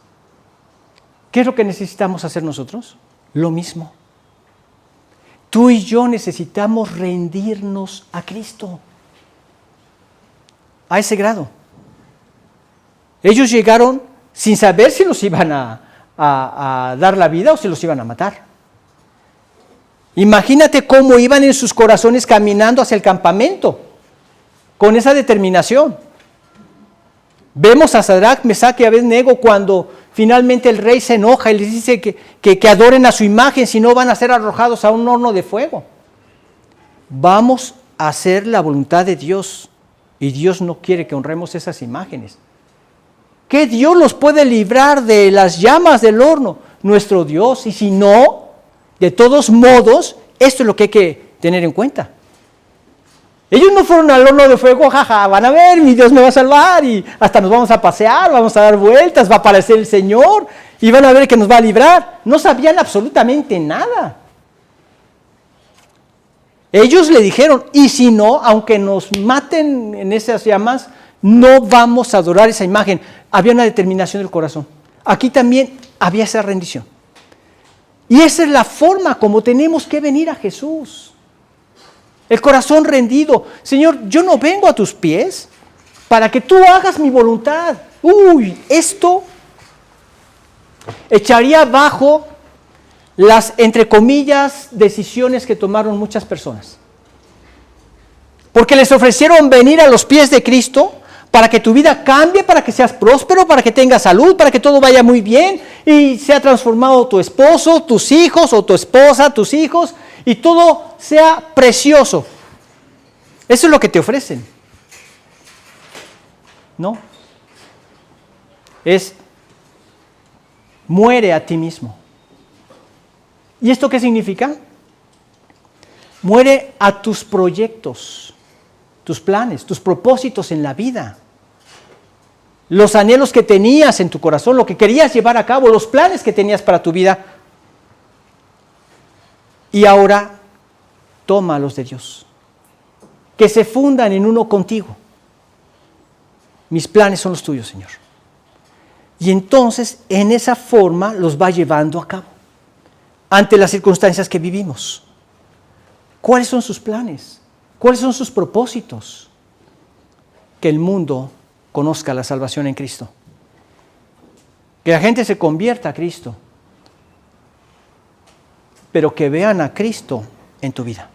¿Qué es lo que necesitamos hacer nosotros? Lo mismo. Tú y yo necesitamos rendirnos a Cristo. A ese grado. Ellos llegaron sin saber si los iban a dar la vida o si los iban a matar. Imagínate cómo iban en sus corazones caminando hacia el campamento, con esa determinación. Vemos a Sadrach, Mesach y Abednego cuando finalmente el rey se enoja y les dice que adoren a su imagen, si no van a ser arrojados a un horno de fuego. Vamos a hacer la voluntad de Dios y Dios no quiere que honremos esas imágenes. ¿Qué Dios los puede librar de las llamas del horno? Nuestro Dios, y si no, de todos modos, esto es lo que hay que tener en cuenta. Ellos no fueron al horno de fuego, jaja, van a ver, mi Dios me va a salvar y hasta nos vamos a pasear, vamos a dar vueltas, va a aparecer el Señor y van a ver que nos va a librar. No sabían absolutamente nada. Ellos le dijeron, y si no, aunque nos maten en esas llamas, no vamos a adorar esa imagen. Había una determinación del corazón. Aquí también había esa rendición. Y esa es la forma como tenemos que venir a Jesús. El corazón rendido. Señor, yo no vengo a tus pies para que tú hagas mi voluntad. Esto echaría abajo las, entre comillas, decisiones que tomaron muchas personas. Porque les ofrecieron venir a los pies de Cristo para que tu vida cambie, para que seas próspero, para que tengas salud, para que todo vaya muy bien y sea transformado tu esposo, tus hijos o tu esposa, tus hijos y todo sea precioso. Eso es lo que te ofrecen. ¿No? Es muere a ti mismo. ¿Y esto qué significa? Muere a tus proyectos, tus planes, tus propósitos en la vida. Los anhelos que tenías en tu corazón, lo que querías llevar a cabo, los planes que tenías para tu vida. Y ahora toma los de Dios, que se fundan en uno contigo. Mis planes son los tuyos, Señor. Y entonces, en esa forma, los va llevando a cabo, ante las circunstancias que vivimos. ¿Cuáles son sus planes? ¿Cuáles son sus propósitos? Que el mundo conozca la salvación en Cristo. Que la gente se convierta a Cristo. Pero que vean a Cristo en tu vida.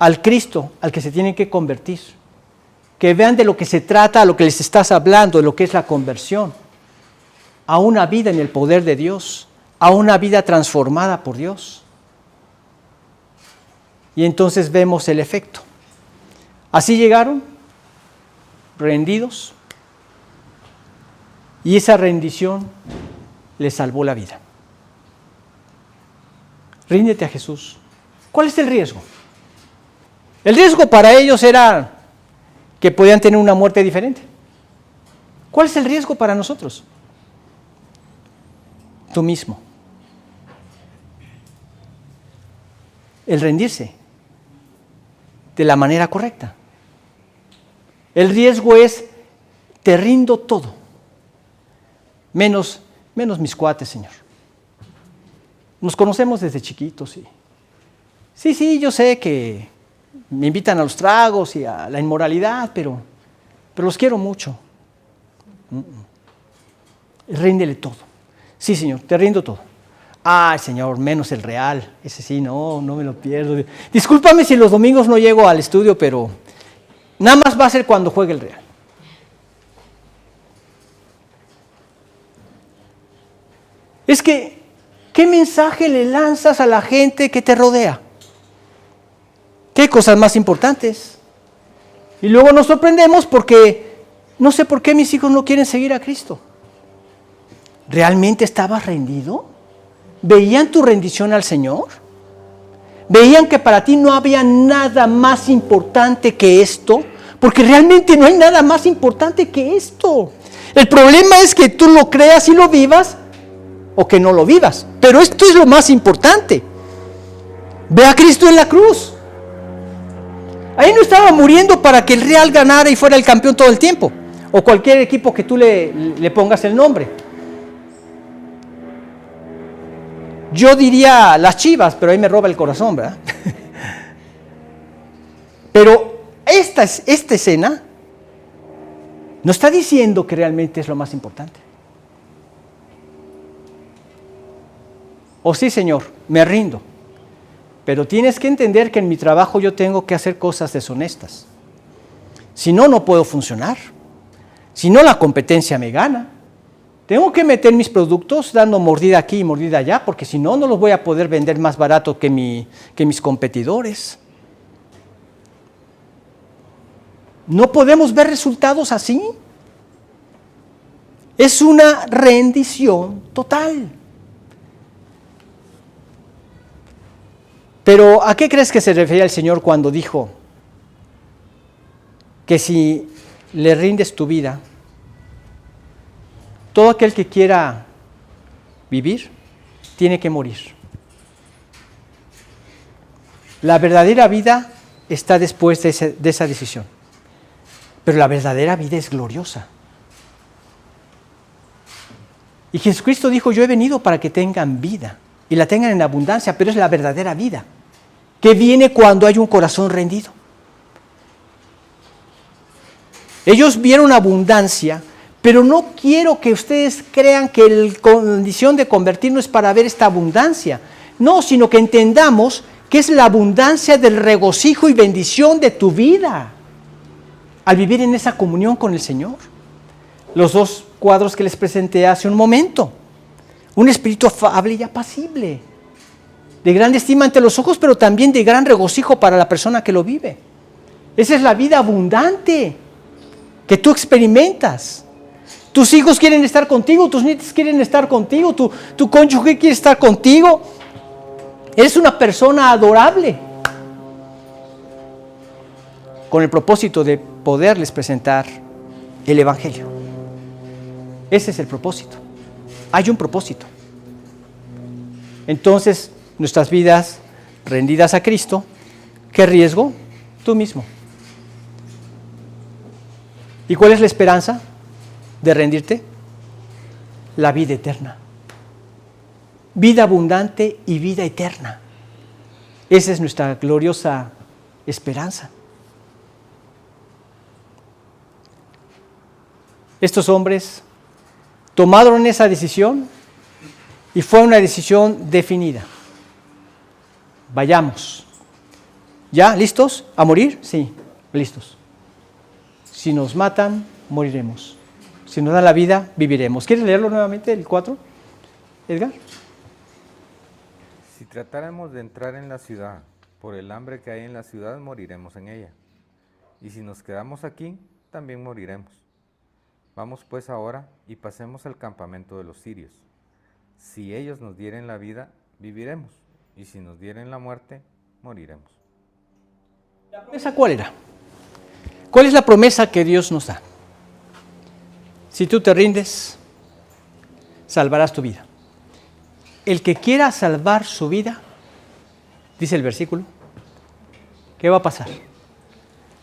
Al Cristo al que se tienen que convertir. Que vean de lo que se trata, a lo que les estás hablando, de lo que es la conversión. A una vida en el poder de Dios. A una vida transformada por Dios. Y entonces vemos el efecto. Así llegaron, rendidos, y esa rendición les salvó la vida. Ríndete a Jesús. ¿Cuál es el riesgo? El riesgo para ellos era que podían tener una muerte diferente. ¿Cuál es el riesgo para nosotros? Tú mismo. El rendirse de la manera correcta. El riesgo es, te rindo todo, menos mis cuates, Señor. Nos conocemos desde chiquitos. Sí, yo sé que me invitan a los tragos y a la inmoralidad, pero los quiero mucho. Ríndele todo. Sí, Señor, te rindo todo. Ay, Señor, menos el Real. Ese sí, no me lo pierdo. Discúlpame si los domingos no llego al estudio, pero nada más va a ser cuando juegue el Real. Es que, ¿qué mensaje le lanzas a la gente que te rodea? ¿Qué cosas más importantes? Y luego nos sorprendemos porque no sé por qué mis hijos no quieren seguir a Cristo. ¿Realmente estabas rendido? ¿Veían tu rendición al Señor? ¿Veían que para ti no había nada más importante que esto? Porque realmente no hay nada más importante que esto. El problema es que tú lo creas y lo vivas o que no lo vivas. Pero esto es lo más importante. Ve a Cristo en la cruz. Ahí no estaba muriendo para que el Real ganara y fuera el campeón todo el tiempo. O cualquier equipo que tú le pongas el nombre. Yo diría las Chivas, pero ahí me roba el corazón, ¿verdad? Pero esta escena no está diciendo que realmente es lo más importante. Sí, Señor, me rindo. Pero tienes que entender que en mi trabajo yo tengo que hacer cosas deshonestas. Si no, no puedo funcionar. Si no, la competencia me gana. Tengo que meter mis productos dando mordida aquí y mordida allá, porque si no, no los voy a poder vender más barato que mis competidores. No podemos ver resultados así. Es una rendición total. Pero ¿a qué crees que se refería el Señor cuando dijo que si le rindes tu vida, todo aquel que quiera vivir tiene que morir? La verdadera vida está después de esa decisión, pero la verdadera vida es gloriosa. Y Jesucristo dijo, yo he venido para que tengan vida y la tengan en abundancia, pero es la verdadera vida, que viene cuando hay un corazón rendido. Ellos vieron abundancia, pero no quiero que ustedes crean que la condición de convertirnos es para ver esta abundancia. No, sino que entendamos que es la abundancia del regocijo y bendición de tu vida al vivir en esa comunión con el Señor. Los dos cuadros que les presenté hace un momento. Un espíritu afable y apacible, de gran estima ante los ojos, pero también de gran regocijo para la persona que lo vive. Esa es la vida abundante que tú experimentas. Tus hijos quieren estar contigo, tus nietos quieren estar contigo, tu cónyuge quiere estar contigo. Eres una persona adorable, con el propósito de poderles presentar el Evangelio. Ese es el propósito. Hay un propósito. Entonces, nuestras vidas rendidas a Cristo, ¿qué riesgo? Tú mismo. ¿Y cuál es la esperanza de rendirte? La vida eterna. Vida abundante y vida eterna. Esa es nuestra gloriosa esperanza. Estos hombres tomaron esa decisión y fue una decisión definida. Vayamos. ¿Ya? ¿Listos? ¿A morir? Sí, listos. Si nos matan, moriremos. Si nos dan la vida, viviremos. ¿Quieres leerlo nuevamente, el 4, Edgar? Si tratáramos de entrar en la ciudad, por el hambre que hay en la ciudad, moriremos en ella. Y si nos quedamos aquí, también moriremos. Vamos pues ahora y pasemos al campamento de los sirios. Si ellos nos dieren la vida, viviremos, y si nos dieren la muerte, moriremos. ¿La promesa cuál era? ¿Cuál es la promesa que Dios nos da? Si tú te rindes, salvarás tu vida. El que quiera salvar su vida, dice el versículo, ¿qué va a pasar?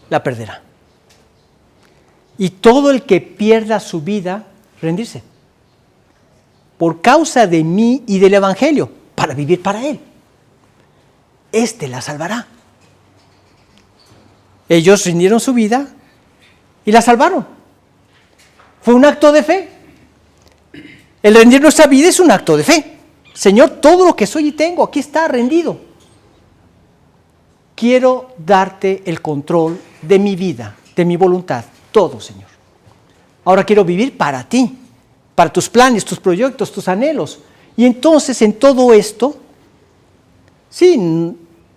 La perderá. Y todo el que pierda su vida, rendirse. Por causa de mí y del Evangelio, para vivir para Él. Este la salvará. Ellos rindieron su vida y la salvaron. Fue un acto de fe. El rendir nuestra vida es un acto de fe. Señor, todo lo que soy y tengo, aquí está rendido. Quiero darte el control de mi vida, de mi voluntad, todo, Señor. Ahora quiero vivir para ti, para tus planes, tus proyectos, tus anhelos. Y entonces en todo esto, sí,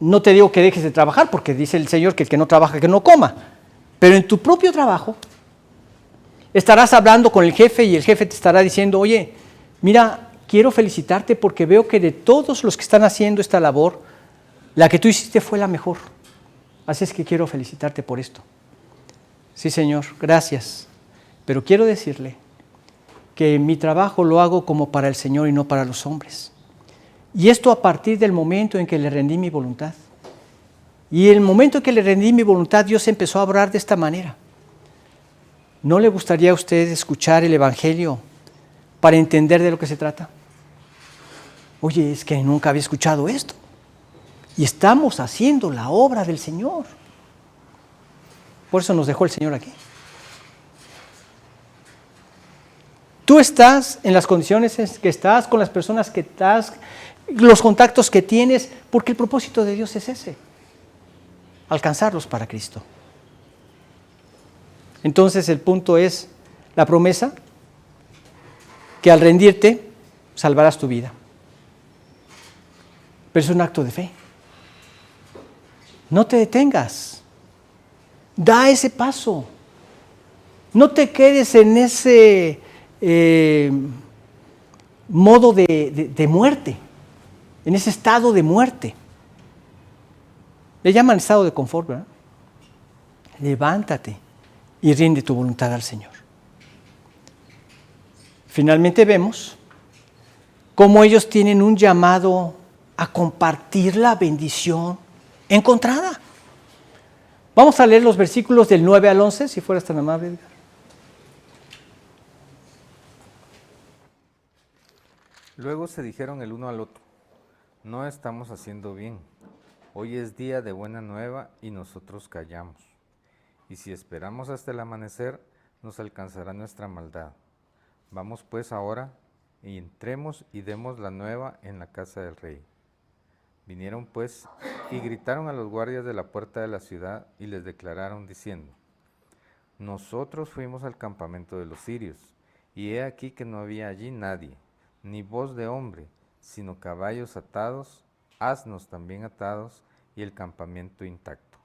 no te digo que dejes de trabajar, porque dice el Señor que el que no trabaja, que no coma. Pero en tu propio trabajo, estarás hablando con el jefe y el jefe te estará diciendo, oye, mira, quiero felicitarte porque veo que de todos los que están haciendo esta labor, la que tú hiciste fue la mejor. Así es que quiero felicitarte por esto. Sí, Señor, gracias. Pero quiero decirle que mi trabajo lo hago como para el Señor y no para los hombres. Y esto a partir del momento en que le rendí mi voluntad. Y el momento en que le rendí mi voluntad, Dios empezó a hablar de esta manera. ¿No le gustaría a usted escuchar el Evangelio para entender de lo que se trata? Oye, es que nunca había escuchado esto. Y estamos haciendo la obra del Señor. Por eso nos dejó el Señor aquí. Tú estás en las condiciones en que estás, con las personas que estás, los contactos que tienes, porque el propósito de Dios es ese, alcanzarlos para Cristo. Entonces el punto es la promesa que al rendirte salvarás tu vida. Pero es un acto de fe. No te detengas. Da ese paso. No te quedes en ese modo de muerte, en ese estado de muerte. Le llaman estado de confort, ¿verdad? Levántate y rinde tu voluntad al Señor. Finalmente vemos cómo ellos tienen un llamado a compartir la bendición encontrada. Vamos a leer los versículos del 9 al 11, si fueras tan amable, Edgar. Luego se dijeron el uno al otro: no estamos haciendo bien. Hoy es día de buena nueva y nosotros callamos. Y si esperamos hasta el amanecer, nos alcanzará nuestra maldad. Vamos pues ahora y entremos y demos la nueva en la casa del rey. Vinieron pues y gritaron a los guardias de la puerta de la ciudad y les declararon diciendo: nosotros fuimos al campamento de los sirios, y he aquí que no había allí nadie, ni voz de hombre, sino caballos atados, asnos también atados, y el campamento intacto.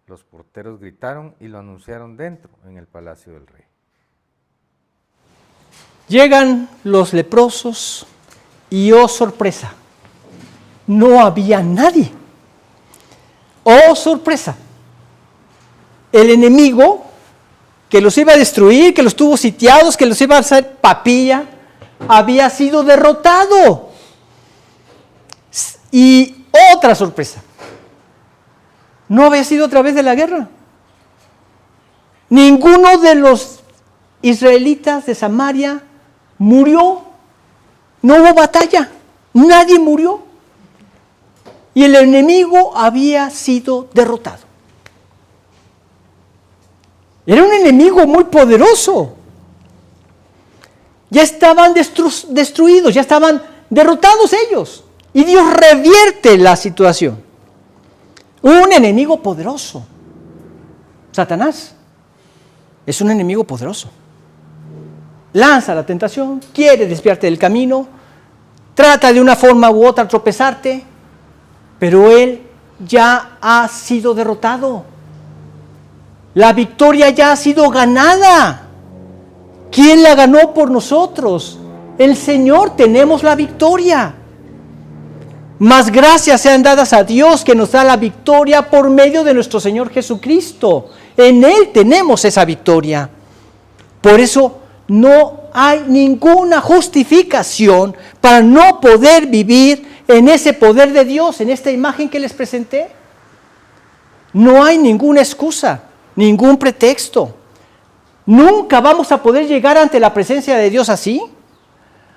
Los porteros gritaron y lo anunciaron dentro, en el palacio del rey. Llegan los leprosos y ¡oh sorpresa! No había nadie. ¡Oh sorpresa! El enemigo que los iba a destruir, que los tuvo sitiados, que los iba a hacer papilla, había sido derrotado. Y otra sorpresa: no había sido a través de la guerra. Ninguno de los israelitas de Samaria murió. No hubo batalla. Nadie murió. Y el enemigo había sido derrotado. Era un enemigo muy poderoso. Ya estaban destruidos, ya estaban derrotados ellos. Y Dios revierte la situación. Un enemigo poderoso. Satanás es un enemigo poderoso. Lanza la tentación, quiere desviarte del camino, trata de una forma u otra tropezarte, pero él ya ha sido derrotado. La victoria ya ha sido ganada. ¿Quién la ganó por nosotros? El Señor. Tenemos la victoria. Más gracias sean dadas a Dios, que nos da la victoria por medio de nuestro Señor Jesucristo. En Él tenemos esa victoria. Por eso no hay ninguna justificación para no poder vivir en ese poder de Dios, en esta imagen que les presenté. No hay ninguna excusa, ningún pretexto. Nunca vamos a poder llegar ante la presencia de Dios así.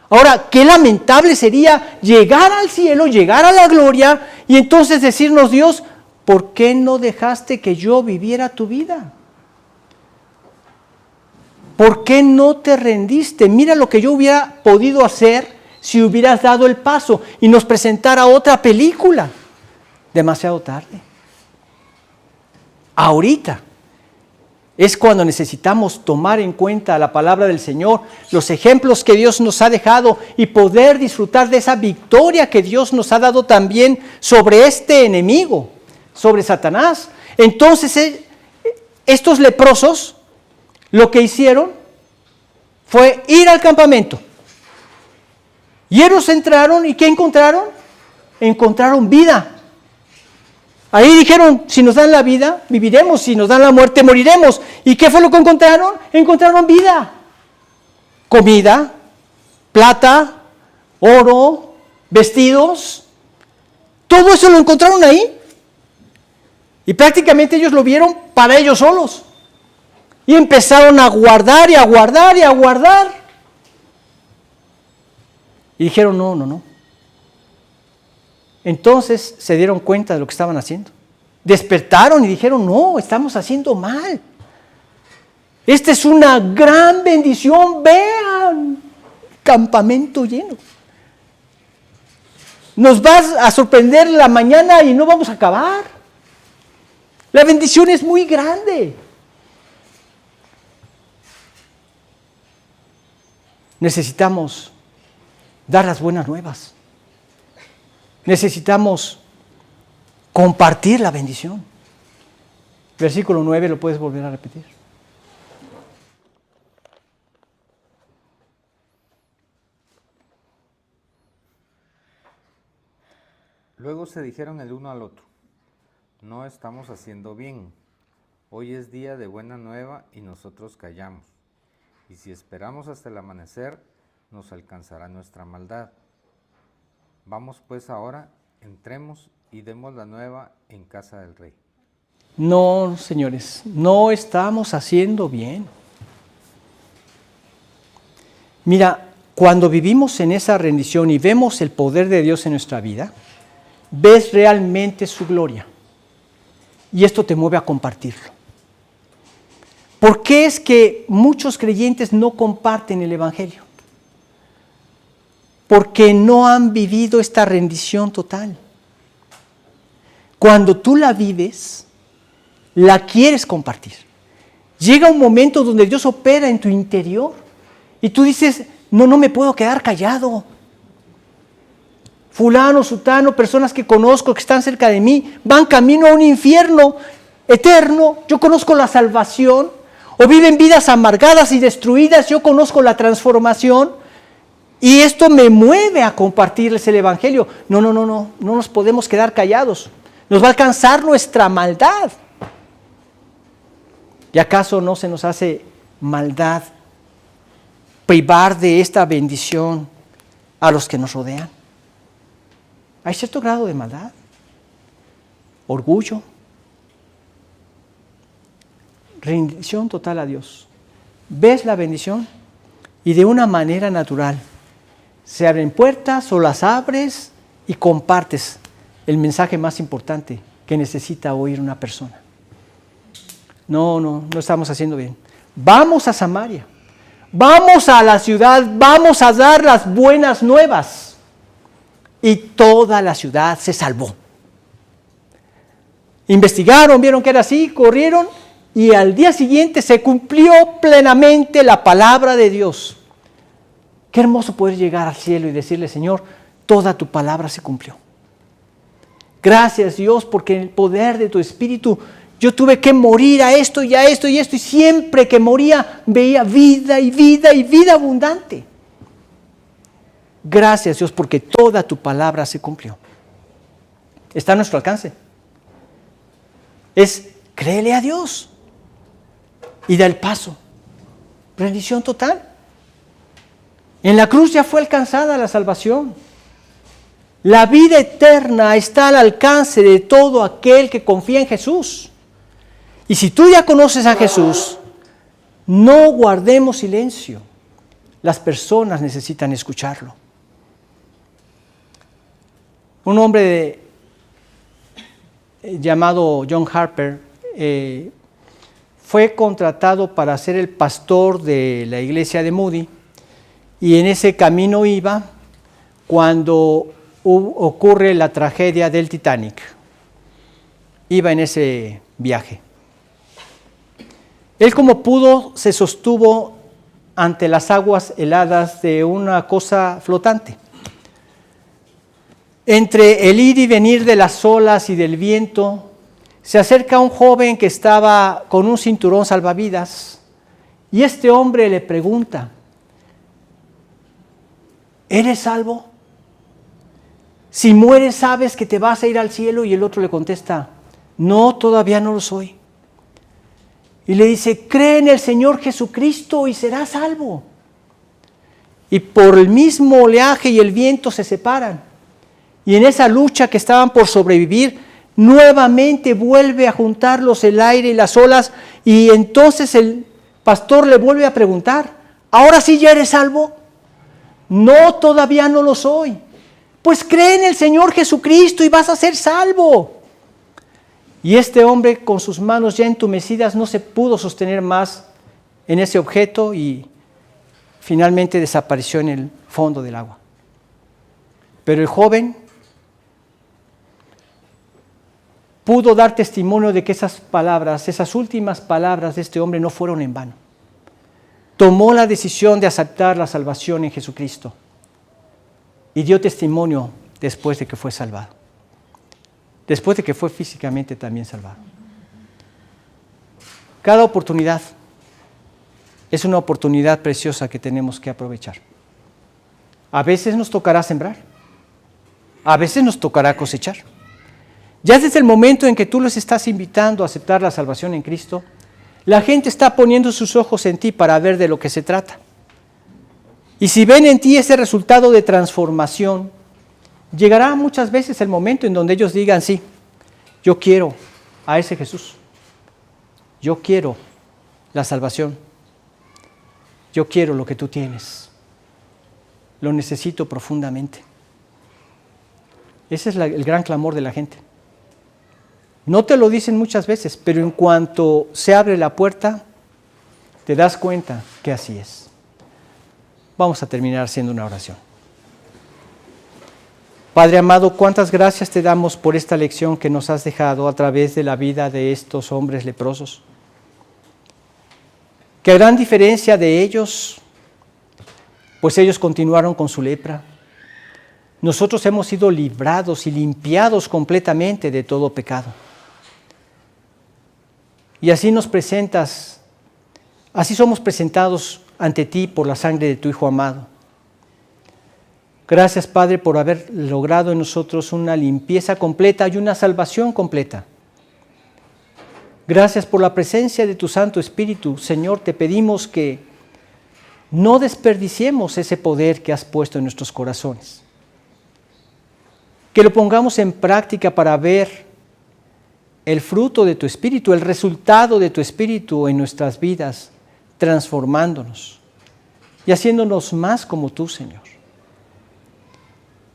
Ahora, qué lamentable sería llegar al cielo, llegar a la gloria y entonces decirnos: Dios, ¿por qué no dejaste que yo viviera tu vida? ¿Por qué no te rendiste? Mira lo que yo hubiera podido hacer si hubieras dado el paso y nos presentara otra película. Demasiado tarde. Ahorita es cuando necesitamos tomar en cuenta la palabra del Señor, los ejemplos que Dios nos ha dejado y poder disfrutar de esa victoria que Dios nos ha dado también sobre este enemigo, sobre Satanás. Entonces, estos leprosos lo que hicieron fue ir al campamento. Y ellos entraron, ¿y qué encontraron? Encontraron vida. Ahí dijeron: si nos dan la vida, viviremos; si nos dan la muerte, moriremos. ¿Y qué fue lo que encontraron? Encontraron vida. Comida, plata, oro, vestidos. Todo eso lo encontraron ahí. Y prácticamente ellos lo vieron para ellos solos. Y empezaron a guardar y a guardar y a guardar. Y dijeron: no. Entonces se dieron cuenta de lo que estaban haciendo. Despertaron y dijeron, no, estamos haciendo mal. Esta es una gran bendición, vean, campamento lleno. Nos va a sorprender la mañana y no vamos a acabar. La bendición es muy grande. Necesitamos dar las buenas nuevas. Necesitamos compartir la bendición. Versículo 9, lo puedes volver a repetir. Luego se dijeron el uno al otro, no estamos haciendo bien. Hoy es día de buena nueva y nosotros callamos. Y si esperamos hasta el amanecer, nos alcanzará nuestra maldad. Vamos pues ahora, entremos y demos la nueva en casa del rey. No, señores, no estamos haciendo bien. Mira, cuando vivimos en esa rendición y vemos el poder de Dios en nuestra vida, ves realmente su gloria. Y esto te mueve a compartirlo. ¿Por qué es que muchos creyentes no comparten el Evangelio? Porque no han vivido esta rendición total. Cuando tú la vives, la quieres compartir. Llega un momento donde Dios opera en tu interior y tú dices, no me puedo quedar callado. Fulano, sutano, personas que conozco que están cerca de mí, van camino a un infierno eterno. Yo conozco la salvación. O viven vidas amargadas y destruidas. Yo conozco la transformación. Y esto me mueve a compartirles el Evangelio. No nos podemos quedar callados. Nos va a alcanzar nuestra maldad. ¿Y acaso no se nos hace maldad privar de esta bendición a los que nos rodean? Hay cierto grado de maldad, orgullo, rendición total a Dios. Ves la bendición y de una manera natural se abren puertas o las abres y compartes el mensaje más importante que necesita oír una persona. No estamos haciendo bien. Vamos a Samaria, vamos a la ciudad, vamos a dar las buenas nuevas. Y toda la ciudad se salvó. Investigaron, vieron que era así, corrieron y al día siguiente se cumplió plenamente la palabra de Dios. Qué hermoso poder llegar al cielo y decirle, Señor, toda tu palabra se cumplió. Gracias, Dios, porque en el poder de tu Espíritu yo tuve que morir a esto y a esto y esto, y siempre que moría veía vida y vida y vida abundante. Gracias, Dios, porque toda tu palabra se cumplió. Está a nuestro alcance. Es créele a Dios y da el paso. Rendición total. En la cruz ya fue alcanzada la salvación. La vida eterna está al alcance de todo aquel que confía en Jesús. Y si tú ya conoces a Jesús, no guardemos silencio. Las personas necesitan escucharlo. Un hombre llamado John Harper fue contratado para ser el pastor de la iglesia de Moody, y en ese camino iba cuando ocurre la tragedia del Titanic. Iba en ese viaje. Él, como pudo, se sostuvo ante las aguas heladas de una cosa flotante. Entre el ir y venir de las olas y del viento, se acerca un joven que estaba con un cinturón salvavidas, y este hombre le pregunta, ¿eres salvo? Si mueres, ¿sabes que te vas a ir al cielo? Y el otro le contesta, no, todavía no lo soy. Y le dice, cree en el Señor Jesucristo y serás salvo. Y por el mismo oleaje y el viento se separan. Y en esa lucha que estaban por sobrevivir, nuevamente vuelve a juntarlos el aire y las olas, y entonces el pastor le vuelve a preguntar, ¿ahora sí ya eres salvo? No, todavía no lo soy. Pues cree en el Señor Jesucristo y vas a ser salvo. Y este hombre, con sus manos ya entumecidas, no se pudo sostener más en ese objeto y finalmente desapareció en el fondo del agua. Pero el joven pudo dar testimonio de que esas palabras, esas últimas palabras de este hombre no fueron en vano. Tomó la decisión de aceptar la salvación en Jesucristo y dio testimonio después de que fue salvado, después de que fue físicamente también salvado. Cada oportunidad es una oportunidad preciosa que tenemos que aprovechar. A veces nos tocará sembrar, a veces nos tocará cosechar. Ya desde el momento en que tú los estás invitando a aceptar la salvación en Cristo, la gente está poniendo sus ojos en ti para ver de lo que se trata. Y si ven en ti ese resultado de transformación, llegará muchas veces el momento en donde ellos digan, sí, yo quiero a ese Jesús. Yo quiero la salvación. Yo quiero lo que tú tienes. Lo necesito profundamente. Ese es el gran clamor de la gente. No te lo dicen muchas veces, pero en cuanto se abre la puerta, te das cuenta que así es. Vamos a terminar haciendo una oración. Padre amado, cuántas gracias te damos por esta lección que nos has dejado a través de la vida de estos hombres leprosos. Que a gran diferencia de ellos, pues ellos continuaron con su lepra. Nosotros hemos sido librados y limpiados completamente de todo pecado. Y así nos presentas, así somos presentados ante ti por la sangre de tu Hijo amado. Gracias, Padre, por haber logrado en nosotros una limpieza completa y una salvación completa. Gracias por la presencia de tu Santo Espíritu. Señor, te pedimos que no desperdiciemos ese poder que has puesto en nuestros corazones. Que lo pongamos en práctica para ver el fruto de tu Espíritu, el resultado de tu Espíritu en nuestras vidas, transformándonos y haciéndonos más como tú, Señor.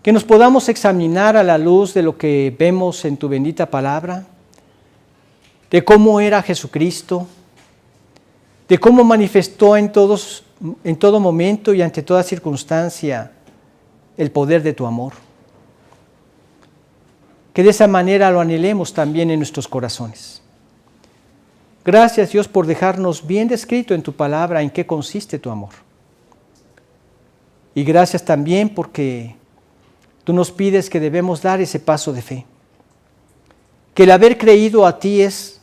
Que nos podamos examinar a la luz de lo que vemos en tu bendita palabra, de cómo era Jesucristo, de cómo manifestó en todo momento y ante toda circunstancia el poder de tu amor. Que de esa manera lo anhelemos también en nuestros corazones. Gracias, Dios, por dejarnos bien descrito en tu palabra en qué consiste tu amor. Y gracias también porque tú nos pides que debemos dar ese paso de fe. Que el haber creído a ti es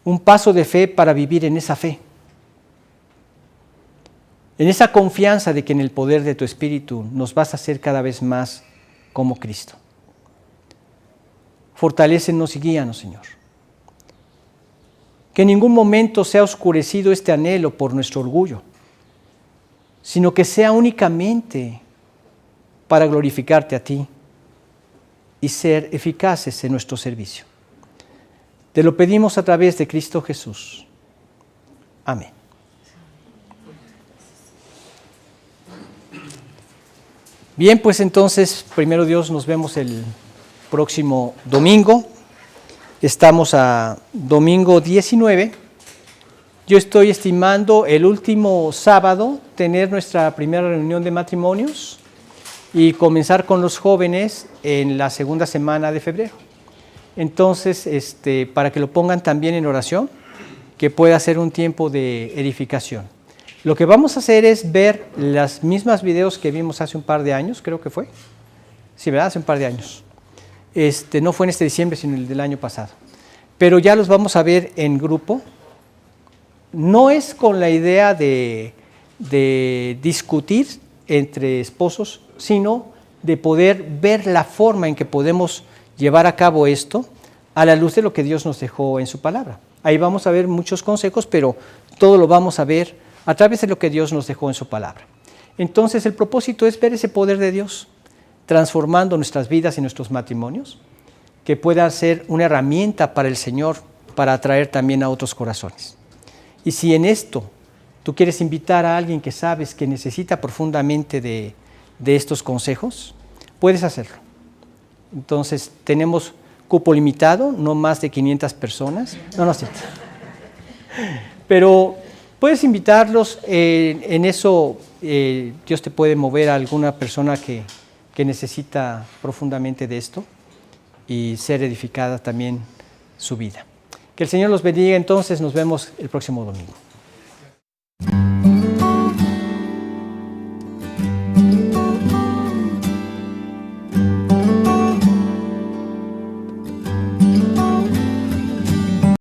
un paso de fe para vivir en esa fe. En esa confianza de que en el poder de tu Espíritu nos vas a hacer cada vez más como Cristo. Fortalécenos y guíanos, Señor. Que en ningún momento sea oscurecido este anhelo por nuestro orgullo, sino que sea únicamente para glorificarte a ti y ser eficaces en nuestro servicio. Te lo pedimos a través de Cristo Jesús. Amén. Bien, pues entonces, primero Dios, nos vemos el próximo domingo. Estamos a domingo 19. Yo estoy estimando el último sábado tener nuestra primera reunión de matrimonios y comenzar con los jóvenes en la segunda semana de febrero. Entonces, para que lo pongan también en oración, que pueda ser un tiempo de edificación. Lo que vamos a hacer es ver las mismas videos que vimos hace un par de años, creo que fue. Sí, ¿verdad? Hace un par de años. No fue en este diciembre, sino el del año pasado. Pero ya los vamos a ver en grupo. No es con la idea de discutir entre esposos, sino de poder ver la forma en que podemos llevar a cabo esto a la luz de lo que Dios nos dejó en su palabra. Ahí vamos a ver muchos consejos, pero todo lo vamos a ver a través de lo que Dios nos dejó en su palabra. Entonces el propósito es ver ese poder de Dios transformando nuestras vidas y nuestros matrimonios, que pueda ser una herramienta para el Señor para atraer también a otros corazones. Y si en esto tú quieres invitar a alguien que sabes que necesita profundamente de estos consejos, puedes hacerlo. Entonces, tenemos cupo limitado, no más de 500 personas. No es cierto. Pero puedes invitarlos, en eso Dios te puede mover a alguna persona que necesita profundamente de esto y ser edificada también su vida. Que el Señor los bendiga, entonces nos vemos el próximo domingo.